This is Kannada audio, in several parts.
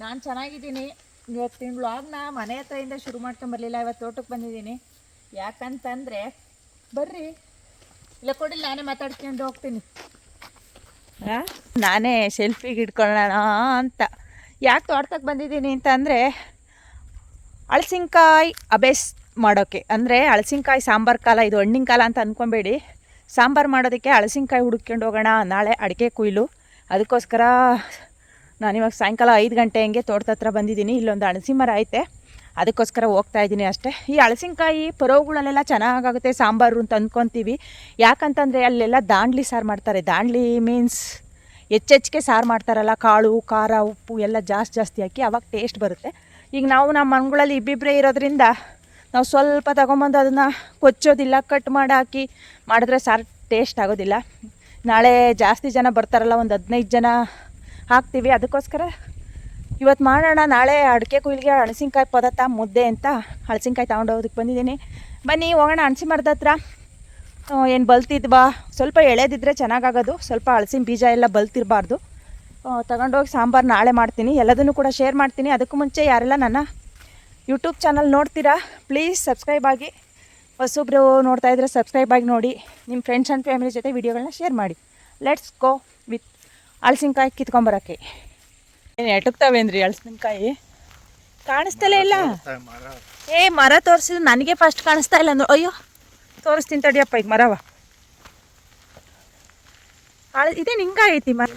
ನಾನು ಚೆನ್ನಾಗಿದ್ದೀನಿ. ಇವತ್ತಿನ ವ್ಲಾಗ್ನ ಮನೆ ಹತ್ರದಿಂದ ಶುರು ಮಾಡ್ಕೊಂಬರಲಿಲ್ಲ, ಇವತ್ತು ತೋಟಕ್ಕೆ ಬಂದಿದ್ದೀನಿ. ಯಾಕಂತಂದರೆ ಬರ್ರಿ, ಇಲ್ಲ ಕೊಡಿಲ್ಲ, ನಾನೇ ಮಾತಾಡ್ಕೊಂಡು ಹೋಗ್ತೀನಿ. ನಾನೇ ಸೆಲ್ಫಿಗೆ ಇಟ್ಕೊಳ್ಳೋಣ ಅಂತ ಯಾಕೆ ತೋಟಕ್ಕೆ ಬಂದಿದ್ದೀನಿ ಅಂತಂದರೆ ಹಳಸಿನ್ಕಾಯಿ ಅಬೇಸ್ ಮಾಡೋಕ್ಕೆ. ಅಂದರೆ ಹಳಸಿನ್ಕಾಯಿ ಸಾಂಬಾರು ಕಾಲ, ಇದು ಹಣ್ಣಿನ ಕಾಲ ಅಂತ ಅಂದ್ಕೊಬೇಡಿ. ಸಾಂಬಾರು ಮಾಡೋದಕ್ಕೆ ಹಳಸಿನ್ಕಾಯಿ ಹುಡುಕ್ಕೊಂಡು ಹೋಗೋಣ, ನಾಳೆ ಅಡಿಕೆ ಕುಯ್ಲು. ಅದಕ್ಕೋಸ್ಕರ ನಾನಿವಾಗ ಸಾಯಂಕಾಲ 5 ಗಂಟೆ ಹಂಗೆ ತೋಟದ ಹತ್ರ ಬಂದಿದ್ದೀನಿ. ಇಲ್ಲೊಂದು ಹಳಸಿ ಮರ ಐತೆ, ಅದಕ್ಕೋಸ್ಕರ ಹೋಗ್ತಾಯಿದ್ದೀನಿ ಅಷ್ಟೇ. ಈ ಹಳಸಿನ್ಕಾಯಿ ಪರೋಗಳಲ್ಲೆಲ್ಲ ಚೆನ್ನಾಗಾಗುತ್ತೆ ಸಾಂಬಾರು ಅಂತ ಅಂದ್ಕೊತೀವಿ. ಯಾಕಂತಂದರೆ ಅಲ್ಲೆಲ್ಲ ದಾಂಡ್ಲಿ ಸಾರು ಮಾಡ್ತಾರೆ. ದಾಂಡ್ಲಿ ಮೀನ್ಸ್ ಹೆಚ್ಚೆಚ್ಚಿಗೆ ಸಾರು ಮಾಡ್ತಾರಲ್ಲ, ಕಾಳು ಖಾರ ಉಪ್ಪು ಎಲ್ಲ ಜಾಸ್ತಿ ಹಾಕಿ, ಆವಾಗ ಟೇಸ್ಟ್ ಬರುತ್ತೆ. ಈಗ ನಾವು ನಮ್ಮ ಮನೆಗಳಲ್ಲಿ ಇಬ್ಬಿಬ್ಬರೇ ಇರೋದ್ರಿಂದ ನಾವು ಸ್ವಲ್ಪ ತಗೊಂಬಂದು ಅದನ್ನು ಕೊಚ್ಚೋದಿಲ್ಲ, ಕಟ್ ಮಾಡಿ ಹಾಕಿ ಮಾಡಿದ್ರೆ ಸಾರು ಟೇಸ್ಟ್ ಆಗೋದಿಲ್ಲ. ನಾಳೆ ಜಾಸ್ತಿ ಜನ ಬರ್ತಾರಲ್ಲ, ಒಂದು 15 ಜನ ಹಾಕ್ತೀವಿ. ಅದಕ್ಕೋಸ್ಕರ ಇವತ್ತು ಮಾಡೋಣ. ನಾಳೆ ಅಡಿಕೆ ಕುಯ್ಲಿಗೆ ಹಳಸಿನ್ಕಾಯಿ ಪದಾರ್ಥ ಮುದ್ದೆ ಅಂತ ಹಳಸಿನ್ಕಾಯಿ ತೊಗೊಂಡೋಗೋದಕ್ಕೆ ಬಂದಿದ್ದೀನಿ. ಬನ್ನಿ ಹೋಗೋಣ. ಹಣಸಿ ಮರದ ಹತ್ರ ಏನು ಬಲ್ತಿದ್ವಾ, ಸ್ವಲ್ಪ ಎಳೆದಿದ್ರೆ ಚೆನ್ನಾಗಾಗೋದು. ಸ್ವಲ್ಪ ಹಳಸಿನ ಬೀಜ ಎಲ್ಲ ಬಲ್ತಿರಬಾರ್ದು. ತಗೊಂಡೋಗಿ ಸಾಂಬಾರು ನಾಳೆ ಮಾಡ್ತೀನಿ. ಎಲ್ಲದನ್ನು ಕೂಡ ಶೇರ್ ಮಾಡ್ತೀನಿ. ಅದಕ್ಕೂ ಮುಂಚೆ ಯಾರೆಲ್ಲ ನನ್ನ ಯೂಟ್ಯೂಬ್ ಚಾನಲ್ ನೋಡ್ತೀರಾ, ಪ್ಲೀಸ್ ಸಬ್ಸ್ಕ್ರೈಬ್ ಆಗಿ. ಹೊಸೊಬ್ಬರು ನೋಡ್ತಾಯಿದ್ರೆ ಸಬ್ಸ್ಕ್ರೈಬ್ ಆಗಿ ನೋಡಿ. ನಿಮ್ಮ ಫ್ರೆಂಡ್ಸ್ ಆ್ಯಂಡ್ ಫ್ಯಾಮಿಲಿ ಜೊತೆ ವೀಡಿಯೋಗಳನ್ನ ಶೇರ್ ಮಾಡಿ. ಲೆಟ್ಸ್ ಗೋ ವಿತ್ ಹಳಸಿನ್ಕಾಯಿ ಕಿತ್ಕೊಂಬರೋಕ್ಕೆ. ಏನು ಎಟಕ್ತಾವೇನ್ರಿ ಹಳಸಿನ್ಕಾಯಿ? ಕಾಣಿಸ್ತಲೇ ಇಲ್ಲ. ಮರ ತೋರಿಸಿದ್ರು ನನಗೆ ಫಸ್ಟ್ ಕಾಣಿಸ್ತಾ ಇಲ್ಲ ಅಂದರು. ಅಯ್ಯೋ ತೋರಿಸ್ತೀನಿ ತಡಿಯಪ್ಪ. ಈಗ ಮರವ ಇದೇ ಹಿಂಗಾಗೈತಿ ಐತಿ ಮರ.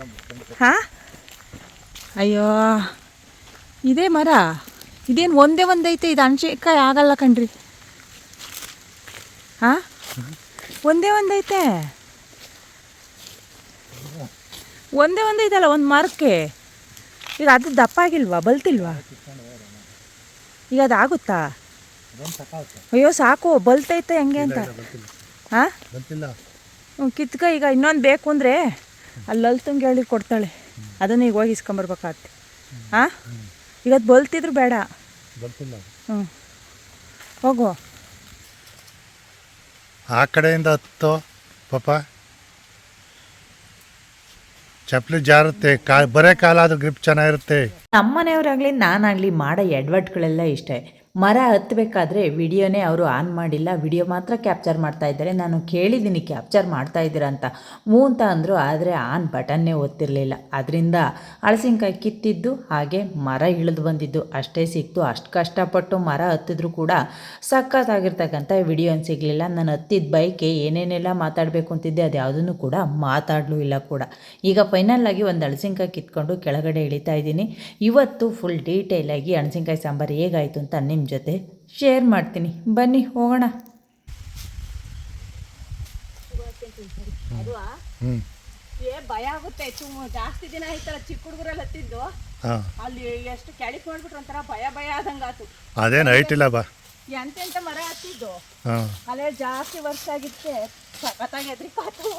ಹಾಂ, ಅಯ್ಯೋ ಇದೇ ಮರ. ಇದೇನು ಒಂದೇ ಒಂದೈತೆ. ಇದು ಹಣಸಿನ್ಕಾಯಿ ಆಗಲ್ಲ ಕಣ್ರಿ. ಹಾಂ, ಒಂದೇ ಒಂದೈತೆ. ಒಂದೇ ಒಂದೈತಲ್ಲ ಒಂದು ಮರಕ್ಕೆ. ಈಗ ಅದು ದಪ್ಪ ಆಗಿಲ್ವಾ, ಬಲ್ತಿಲ್ವಾ? ಈಗ ಅದು ಆಗುತ್ತಾ? ಅಯ್ಯೋ ಸಾಕು, ಬಲ್ತೈತೆ ಹೆಂಗೆ ಅಂತ. ಹಾಂ, ಕಿತ್ಕ. ಈಗ ಇನ್ನೊಂದು ಬೇಕು ಅಂದರೆ ಅಲ್ಲಲ್ತಂಗೆ ಹೇಳಿ ಕೊಡ್ತಾಳೆ. ಅದನ್ನು ಈಗ ಹೋಗಿ ಇಸ್ಕೊಂಬರ್ಬೇಕಾಗತ್ತೆ. ಹಾಂ, ಈಗ ಅದು ಬಲ್ತಿದ್ರು ಬೇಡ. ಹ್ಞೂ, ಹೋಗು. ಆ ಕಡೆಯಿಂದ ಹತ್ತು ಪಾಪ, ಚಪ್ಪಲಿ ಜಾರುತ್ತೆ, ಬರೇ ಕಾಲಾದ್ರೂ ಗ್ರಿಪ್ ಚೆನ್ನಾಗಿರುತ್ತೆ. ನಮ್ಮನೆಯವರಾಗಲಿ ನಾನಾಗಲಿ ಮಾಡೋ ಎಡ್ವರ್ಟ್ಗಳೆಲ್ಲ ಇಷ್ಟೇ. ಮರ ಹತ್ತಬೇಕಾದ್ರೆ ವಿಡಿಯೋನೇ ಅವರು ಆನ್ ಮಾಡಿಲ್ಲ, ವಿಡಿಯೋ ಮಾತ್ರ ಕ್ಯಾಪ್ಚರ್ ಮಾಡ್ತಾ ಇದ್ದಾರೆ. ನಾನು ಕೇಳಿದ್ದೀನಿ ಕ್ಯಾಪ್ಚರ್ ಮಾಡ್ತಾ ಇದ್ದೀರಾ ಅಂತ. ಹ್ಞೂ ಅಂತ ಅಂದರು, ಆದರೆ ಆನ್ ಬಟನ್ನೇ ಒತ್ತಿರಲಿಲ್ಲ. ಅದರಿಂದ ಹಳಸಿನ್ಕಾಯಿ ಕಿತ್ತಿದ್ದು ಹಾಗೆ ಮರ ಇಳಿದು ಬಂದಿದ್ದು ಅಷ್ಟೇ ಸಿಕ್ತು. ಅಷ್ಟು ಕಷ್ಟಪಟ್ಟು ಮರ ಹತ್ತಿದ್ರು ಕೂಡ ಸಖತ್ತಾಗಿರ್ತಕ್ಕಂಥ ವಿಡಿಯೋ ಏನು ಸಿಗಲಿಲ್ಲ. ನಾನು ಹತ್ತಿದ ಬೈಕೆ ಏನೇನೆಲ್ಲ ಮಾತಾಡಬೇಕು ಅಂತಿದ್ದೆ, ಅದು ಯಾವುದನ್ನು ಕೂಡ ಮಾತಾಡಲೂ ಇಲ್ಲ ಕೂಡ. ಈಗ ಫೈನಲ್ಲಾಗಿ ಒಂದು ಹಳಸಿನ್ಕಾಯಿ ಕಿತ್ಕೊಂಡು ಕೆಳಗಡೆ ಇಳಿತಾ ಇದ್ದೀನಿ. ಇವತ್ತು ಫುಲ್ ಡೀಟೇಲಾಗಿ ಹಳಸಿನ್ಕಾಯಿ ಸಾಂಬಾರು ಹೇಗಾಯಿತು ಅಂತ ನಿಮ್ಮ ಜೊತೆ ಶೇರ್ ಮಾಡ್ತೀನಿ. ಬನ್ನಿ ಹೋಗೋಣ. ಭಯ ಆಗುತ್ತೆ. ಜಾಸ್ತಿ ದಿನ ಆಯ್ತಲ್ಲ ಚಿಕ್ಕ ಹುಡುಗರಲ್ಲಿ ಹತ್ತಿದ್ದು, ಅಲ್ಲಿ ಎಷ್ಟು ಕೆಳಕ್ ಮಾಡ್ಬಿಟ್ರು ಒಂಥರ ಭಯ ಆದಂಗಾತು. ಅದೇನು ಹೈಟ್ ಇಲ್ಲ ಬಾ, ಎಂತೆಂತ ಮರ ಹತ್ತಿದ್ದು. ಅಲ್ಲೇ ಜಾಸ್ತಿ ವರ್ಷ ಆಗಿತ್ತೆ, ಸಖತ್ತಾಗಿ ಎದ್ರಿಕಾತು.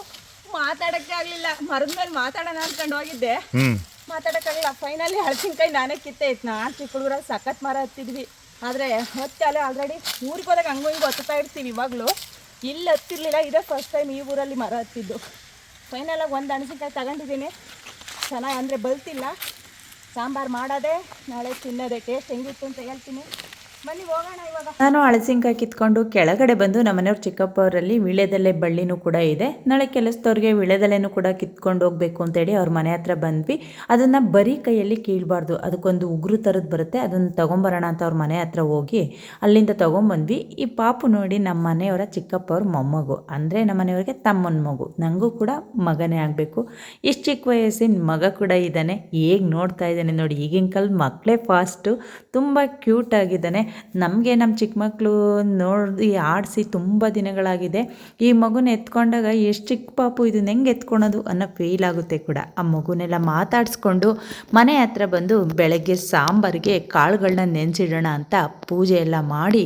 ಮಾತಾಡಕ್ಕೆ ಆಗ್ಲಿಲ್ಲ. ಮರದ ಮೇಲೆ ಮಾತಾಡೋಣ ಅನ್ಕೊಂಡು ಹೋಗಿದ್ದೆ, ಮಾತಾಡಕ್ಕಾಗಲ್ಲ. ಫೈನಲಿ ಹಳಸಿನ್ಕಾಯಿ ನಾನೇ ಕಿತ್ತೈತ್. ನಾನು ಚಿಕ್ಕ ಹುಡುಗರಲ್ಲಿ ಸಖತ್ ಮರ ಹತ್ತಿದ್ವಿ. ಆದರೆ ಹತ್ತಿ ಅಲ್ಲೇ ಆಲ್ರೆಡಿ ಊರಿಗೆ ಹೋದಾಗ ಹಂಗೂ ಹಿಂಗೆ ಹತ್ತುತ್ತಾ ಇರ್ತೀವಿ. ಇವಾಗಲೂ ಇಲ್ಲಿ ಹತ್ತಿರಲಿಲ್ಲ, ಇದೇ ಫಸ್ಟ್ ಟೈಮ್ ಈ ಊರಲ್ಲಿ ಮರ ಹತ್ತಿದ್ದು. ಫೈನಲಾಗಿ ಒಂದು ಹಳಸಿನ್ಕಾಯಿ ತಗೊಂಡಿದ್ದೀನಿ. ಚೆನ್ನಾಗಿ ಅಂದರೆ ಬಲ್ತಿಲ್ಲ. ಸಾಂಬಾರು ಮಾಡೋದೇ, ನಾಳೆ ತಿನ್ನೋದೇ. ಟೇಸ್ಟ್ ಹೆಂಗಿತ್ತು ಅಂತ ಹೇಳ್ತೀನಿ. ಬನ್ನಿ ಹೋಗೋಣ ಇವಾಗ. ನಾನು ಹಳಸಿನ್ಕಾಯಿ ಕಿತ್ಕೊಂಡು ಕೆಳಗಡೆ ಬಂದು ನಮ್ಮನೆಯವ್ರ ಚಿಕ್ಕಪ್ಪವರಲ್ಲಿ ವೀಳ್ಯದೆಲೆ ಬಳ್ಳಿನೂ ಕೂಡ ಇದೆ. ನಾಳೆ ಕೆಲಸದವ್ರಿಗೆ ವೀಳ್ಯದೆಲೆನೂ ಕೂಡ ಕಿತ್ಕೊಂಡು ಹೋಗ್ಬೇಕು ಅಂತೇಳಿ ಅವ್ರ ಮನೆ ಹತ್ರ ಬಂದ್ವಿ. ಅದನ್ನು ಬರೀ ಕೈಯಲ್ಲಿ ಕೀಳಬಾರ್ದು, ಅದಕ್ಕೊಂದು ಉಗುರು ಥರದ್ದು ಬರುತ್ತೆ, ಅದನ್ನು ತೊಗೊಂಬರೋಣ ಅಂತ ಅವ್ರ ಮನೆ ಹತ್ರ ಹೋಗಿ ಅಲ್ಲಿಂದ ತೊಗೊಂಬಂದ್ವಿ. ಈ ಪಾಪು ನೋಡಿ ನಮ್ಮ ಮನೆಯವರ ಚಿಕ್ಕಪ್ಪವ್ರ ಮೊಮ್ಮಗು, ಅಂದರೆ ನಮ್ಮ ಮನೆಯವ್ರಿಗೆ ತಮ್ಮನ ಮಗು. ನನಗೂ ಕೂಡ ಮಗನೇ ಆಗಬೇಕು. ಇಷ್ಟು ಚಿಕ್ಕ ವಯಸ್ಸಿನ ಮಗ ಕೂಡ ಇದ್ದಾನೆ. ಹೇಗೆ ನೋಡ್ತಾ ಇದ್ದಾನೆ ನೋಡಿ. ಈಗಿನ ಕಾಲದ ಮಕ್ಕಳೇ ಫಾಸ್ಟು, ತುಂಬ ಕ್ಯೂಟ್ ಆಗಿದ್ದಾನೆ. ನಮಗೆ ನಮ್ಮ ಚಿಕ್ಕ ಮಕ್ಕಳು ನೋಡಿ ಆಡಿಸಿ ತುಂಬ ದಿನಗಳಾಗಿದೆ. ಈ ಮಗುನ ಎತ್ಕೊಂಡಾಗ ಎಷ್ಟು ಚಿಕ್ಕ ಪಾಪು, ಇದನ್ನ ಹೆಂಗೆ ಎತ್ಕೊಳೋದು ಅನ್ನೋ ಫೀಲ್ ಆಗುತ್ತೆ ಕೂಡ. ಆ ಮಗುನೆಲ್ಲ ಮಾತಾಡಿಸ್ಕೊಂಡು ಮನೆ ಹತ್ರ ಬಂದು ಬೆಳಗ್ಗೆ ಸಾಂಬಾರಿಗೆ ಕಾಳುಗಳನ್ನ ನೆನೆಸಿಡೋಣ ಅಂತ ಪೂಜೆ ಎಲ್ಲ ಮಾಡಿ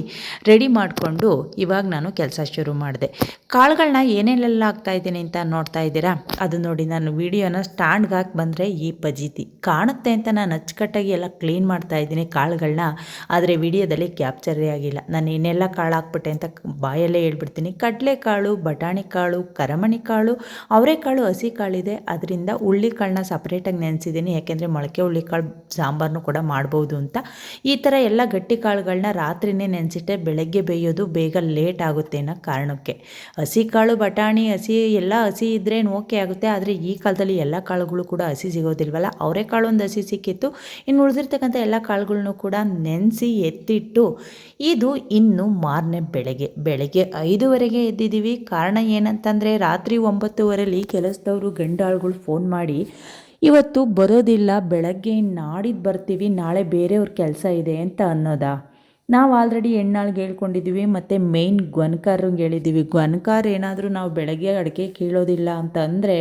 ರೆಡಿ ಮಾಡಿಕೊಂಡು ಇವಾಗ ನಾನು ಕೆಲಸ ಶುರು ಮಾಡಿದೆ. ಕಾಳುಗಳನ್ನ ಏನೇನೆಲ್ಲ ಹಾಕ್ತಾಯಿದ್ದೀನಿ ಅಂತ ನೋಡ್ತಾ ಇದ್ದೀರಾ. ಅದು ನೋಡಿ, ನಾನು ವೀಡಿಯೋನ ಸ್ಟ್ಯಾಂಡ್ಗೆ ಹಾಕಿ ಬಂದರೆ ಈ ಪಜೀತಿ ಕಾಣುತ್ತೆ ಅಂತ ನಾನು ಅಚ್ಚುಕಟ್ಟಾಗಿ ಎಲ್ಲ ಕ್ಲೀನ್ ಮಾಡ್ತಾಯಿದ್ದೀನಿ ಕಾಳುಗಳನ್ನ. ಆದರೆ ವಿಡಿಯೋದಲ್ಲಿ ವಿಡಿಯೋದಲ್ಲಿ ಕ್ಯಾಪ್ಚರೇ ಆಗಿಲ್ಲ. ನಾನು ಏನೆಲ್ಲ ಕಾಳು ಹಾಕ್ಬಿಟ್ಟೆ ಅಂತ ಬಾಯಲ್ಲೇ ಹೇಳ್ಬಿಡ್ತೀನಿ. ಕಡಲೆಕಾಳು, ಬಟಾಣಿ ಕಾಳು, ಕರಮಣಿ ಕಾಳು, ಅವರೆಕಾಳು, ಹಸಿ ಕಾಳಿದೆ. ಅದರಿಂದ ಹುಳ್ಳಿಕಾಳನ್ನ ಸಪ್ರೇಟಾಗಿ ನೆನೆಸಿದ್ದೀನಿ, ಯಾಕೆಂದರೆ ಮೊಳಕೆ ಹುಳ್ಳಿಕಾಳು ಸಾಂಬಾರನ್ನು ಕೂಡ ಮಾಡ್ಬೋದು ಅಂತ. ಈ ಥರ ಎಲ್ಲ ಗಟ್ಟಿ ಕಾಳುಗಳನ್ನ ರಾತ್ರಿನೇ ನೆನೆಸಿಟ್ಟೆ ಬೆಳಗ್ಗೆ ಬೇಯೋದು ಬೇಗ ಲೇಟ್ ಆಗುತ್ತೆ ಅನ್ನೋ ಕಾರಣಕ್ಕೆ. ಹಸಿ ಕಾಳು, ಬಟಾಣಿ, ಎಲ್ಲ ಹಸಿ ಇದ್ದರೆ ಓಕೆ ಆಗುತ್ತೆ. ಆದರೆ ಈ ಕಾಲದಲ್ಲಿ ಎಲ್ಲ ಕಾಳುಗಳು ಕೂಡ ಹಸಿ ಸಿಗೋದಿಲ್ವಲ್ಲ. ಅವರೆಕಾಳು ಒಂದು ಹಸಿ ಸಿಕ್ಕಿತ್ತು, ಇನ್ನು ಉಳಿದಿರ್ತಕ್ಕಂಥ ಎಲ್ಲ ಕಾಳುಗಳನ್ನು ಕೂಡ ನೆನೆಸಿ ಎತ್ತಿಟ್ಟು ಇದು ಇನ್ನು ಮಾರನೇ ಬೆಳಗ್ಗೆ 5 ಎದ್ದಿದ್ದೀವಿ. ಕಾರಣ ಏನಂತಂದರೆ ರಾತ್ರಿ 9:30 ಕೆಲಸದವರು ಗಂಡಾಳುಗಳು ಫೋನ್ ಮಾಡಿ ಇವತ್ತು ಬರೋದಿಲ್ಲ, ಬೆಳಗ್ಗೆ ನಾಡಿದ್ದು ಬರ್ತೀವಿ, ನಾಳೆ ಬೇರೆಯವ್ರ ಕೆಲಸ ಇದೆ ಅಂತ ಅನ್ನೋದಾ. ನಾವು ಆಲ್ರೆಡಿ ಹೆಣ್ಣಾಳ್ಗೆ ಹೇಳ್ಕೊಂಡಿದ್ದೀವಿ, ಮತ್ತು ಮೇಯ್ನ್ ಗೊನ್ಕಾರ್ರಿಗೆ ಹೇಳಿದ್ದೀವಿ. ಗೊನ್ಕಾರ್ ಏನಾದರೂ ನಾವು ಬೆಳಗ್ಗೆ ಅಡುಗೆ ಕೀಳೋದಿಲ್ಲ ಅಂತ ಅಂದರೆ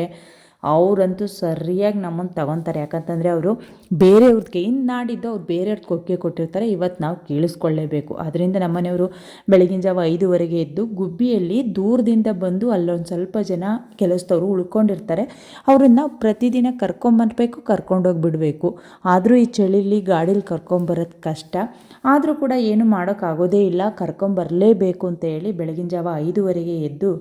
ಅವರಂತೂ ಸರಿಯಾಗಿ ನಮ್ಮನ್ನು ತಗೊತಾರೆ. ಯಾಕಂತಂದರೆ ಅವರು ಬೇರೆಯವ್ರಿಗೆ ಇನ್ನು ನಾಡಿದ್ದು ಅವ್ರು ಬೇರೆಯವ್ರಿಗೆ ಕೊಕ್ಕೆ ಕೊಟ್ಟಿರ್ತಾರೆ, ಇವತ್ತು ನಾವು ಕೇಳಿಸ್ಕೊಳ್ಳೇಬೇಕು. ಅದರಿಂದ ನಮ್ಮನೆಯವರು ಬೆಳಗಿನ ಜಾವ 5:30 ಎದ್ದು ಗುಬ್ಬಿಯಲ್ಲಿ ದೂರದಿಂದ ಬಂದು ಅಲ್ಲೊಂದು ಸ್ವಲ್ಪ ಜನ ಕೆಲಸದವರು ಉಳ್ಕೊಂಡಿರ್ತಾರೆ, ಅವ್ರನ್ನ ಪ್ರತಿದಿನ ಕರ್ಕೊಂಬರ್ಬೇಕು, ಕರ್ಕೊಂಡೋಗಿ ಬಿಡಬೇಕು. ಆದರೂ ಈ ಚಳಿಲಿ ಗಾಡೀಲಿ ಕರ್ಕೊಂಬರೋದು ಕಷ್ಟ. ಆದರೂ ಕೂಡ ಏನು ಮಾಡೋಕ್ಕಾಗೋದೇ ಇಲ್ಲ, ಕರ್ಕೊಂಬರಲೇಬೇಕು ಅಂತ ಹೇಳಿ ಬೆಳಗಿನ ಜಾವ 5:30 ಎದ್ದು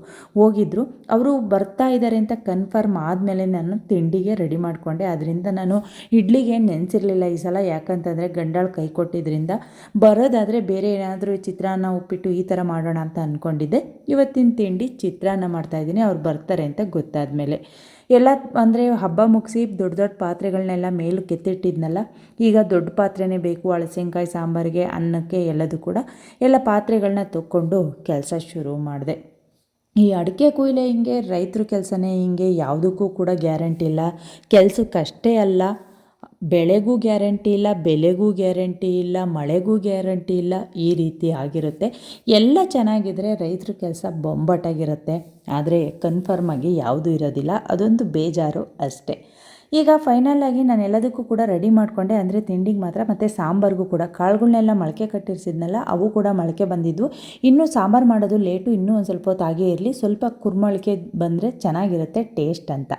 ಹೋಗಿದ್ರು. ಅವರು ಬರ್ತಾ ಇದ್ದಾರೆ ಅಂತ ಕನ್ಫರ್ಮ್ ಆದಮೇಲೆ ನಾನು ತಿಂಡಿಗೆ ರೆಡಿ ಮಾಡಿಕೊಂಡೆ. ಅದರಿಂದ ನಾನು ಇಡ್ಲಿಗೆ ನೆನೆಸಿರಲಿಲ್ಲ ಈ ಸಲ, ಯಾಕಂತಂದರೆ ಗಂಡಾಳು ಕೈ ಕೊಟ್ಟಿದ್ದರಿಂದ. ಬರೋದಾದರೆ ಬೇರೆ ಏನಾದರೂ ಚಿತ್ರಾನ್ನ, ಉಪ್ಪಿಟ್ಟು ಈ ಥರ ಮಾಡೋಣ ಅಂತ ಅಂದ್ಕೊಂಡಿದ್ದೆ. ಇವತ್ತಿನ ತಿಂಡಿ ಚಿತ್ರಾನ್ನ ಮಾಡ್ತಾಯಿದ್ದೀನಿ, ಅವ್ರು ಬರ್ತಾರೆ ಅಂತ ಗೊತ್ತಾದ ಮೇಲೆ. ಎಲ್ಲ ಅಂದರೆ ಹಬ್ಬ ಮುಗಿಸಿ ದೊಡ್ಡ ಪಾತ್ರೆಗಳನ್ನೆಲ್ಲ ಮೇಲಕ್ಕೆ ಎತ್ತಿಟ್ಟಿದ್ನಲ್ಲ, ಈಗ ದೊಡ್ಡ ಪಾತ್ರೆನೇ ಬೇಕು ಹಳಸಿನಕಾಯಿ ಸಾಂಬಾರಿಗೆ, ಅನ್ನಕ್ಕೆ, ಎಲ್ಲದೂ ಕೂಡ. ಎಲ್ಲ ಪಾತ್ರೆಗಳನ್ನ ತೊಗೊಂಡು ಕೆಲಸ ಶುರು ಮಾಡಿದೆ. ಈ ಅಡಿಕೆ ಕೊಯ್ಲೆ ಹಿಂಗೆ, ರೈತರ ಕೆಲಸನೇ ಹಿಂಗೆ, ಯಾವುದಕ್ಕೂ ಕೂಡ ಗ್ಯಾರಂಟಿ ಇಲ್ಲ. ಕೆಲಸಕ್ಕಷ್ಟೇ ಅಲ್ಲ, ಬೆಳೆಗೂ ಗ್ಯಾರಂಟಿ ಇಲ್ಲ, ಬೆಲೆಗೂ ಗ್ಯಾರಂಟಿ ಇಲ್ಲ, ಮಳೆಗೂ ಗ್ಯಾರಂಟಿ ಇಲ್ಲ. ಈ ರೀತಿ ಆಗಿರುತ್ತೆ. ಎಲ್ಲ ಚೆನ್ನಾಗಿದ್ದರೆ ರೈತರ ಕೆಲಸ ಬೊಂಬಾಟಾಗಿರುತ್ತೆ, ಆದರೆ ಕನ್ಫರ್ಮ್ ಆಗಿ ಯಾವುದೂ ಇರೋದಿಲ್ಲ. ಅದೊಂದು ಬೇಜಾರು ಅಷ್ಟೇ. ಈಗ ಫೈನಲಾಗಿ ನಾನು ಎಲ್ಲದಕ್ಕೂ ಕೂಡ ರೆಡಿ ಮಾಡಿಕೊಂಡೆ, ಅಂದರೆ ತಿಂಡಿಗೆ ಮಾತ್ರ, ಮತ್ತು ಸಾಂಬಾರಿಗೂ ಕೂಡ ಕಾಳುಗಳನ್ನೆಲ್ಲ ಮೊಳಕೆ ಕಟ್ಟಿರ್ಸಿದ್ನಲ್ಲ ಅವು ಕೂಡ ಮೊಳಕೆ ಬಂದಿದ್ವು. ಇನ್ನೂ ಸಾಂಬಾರು ಮಾಡೋದು ಲೇಟು, ಇನ್ನೂ ಒಂದು ಸ್ವಲ್ಪ ಹೊತ್ತು ಹಾಗೇ ಇರಲಿ, ಸ್ವಲ್ಪ ಕುರ್ಮೊಳಕೆ ಬಂದರೆ ಚೆನ್ನಾಗಿರುತ್ತೆ ಟೇಸ್ಟ್ ಅಂತ.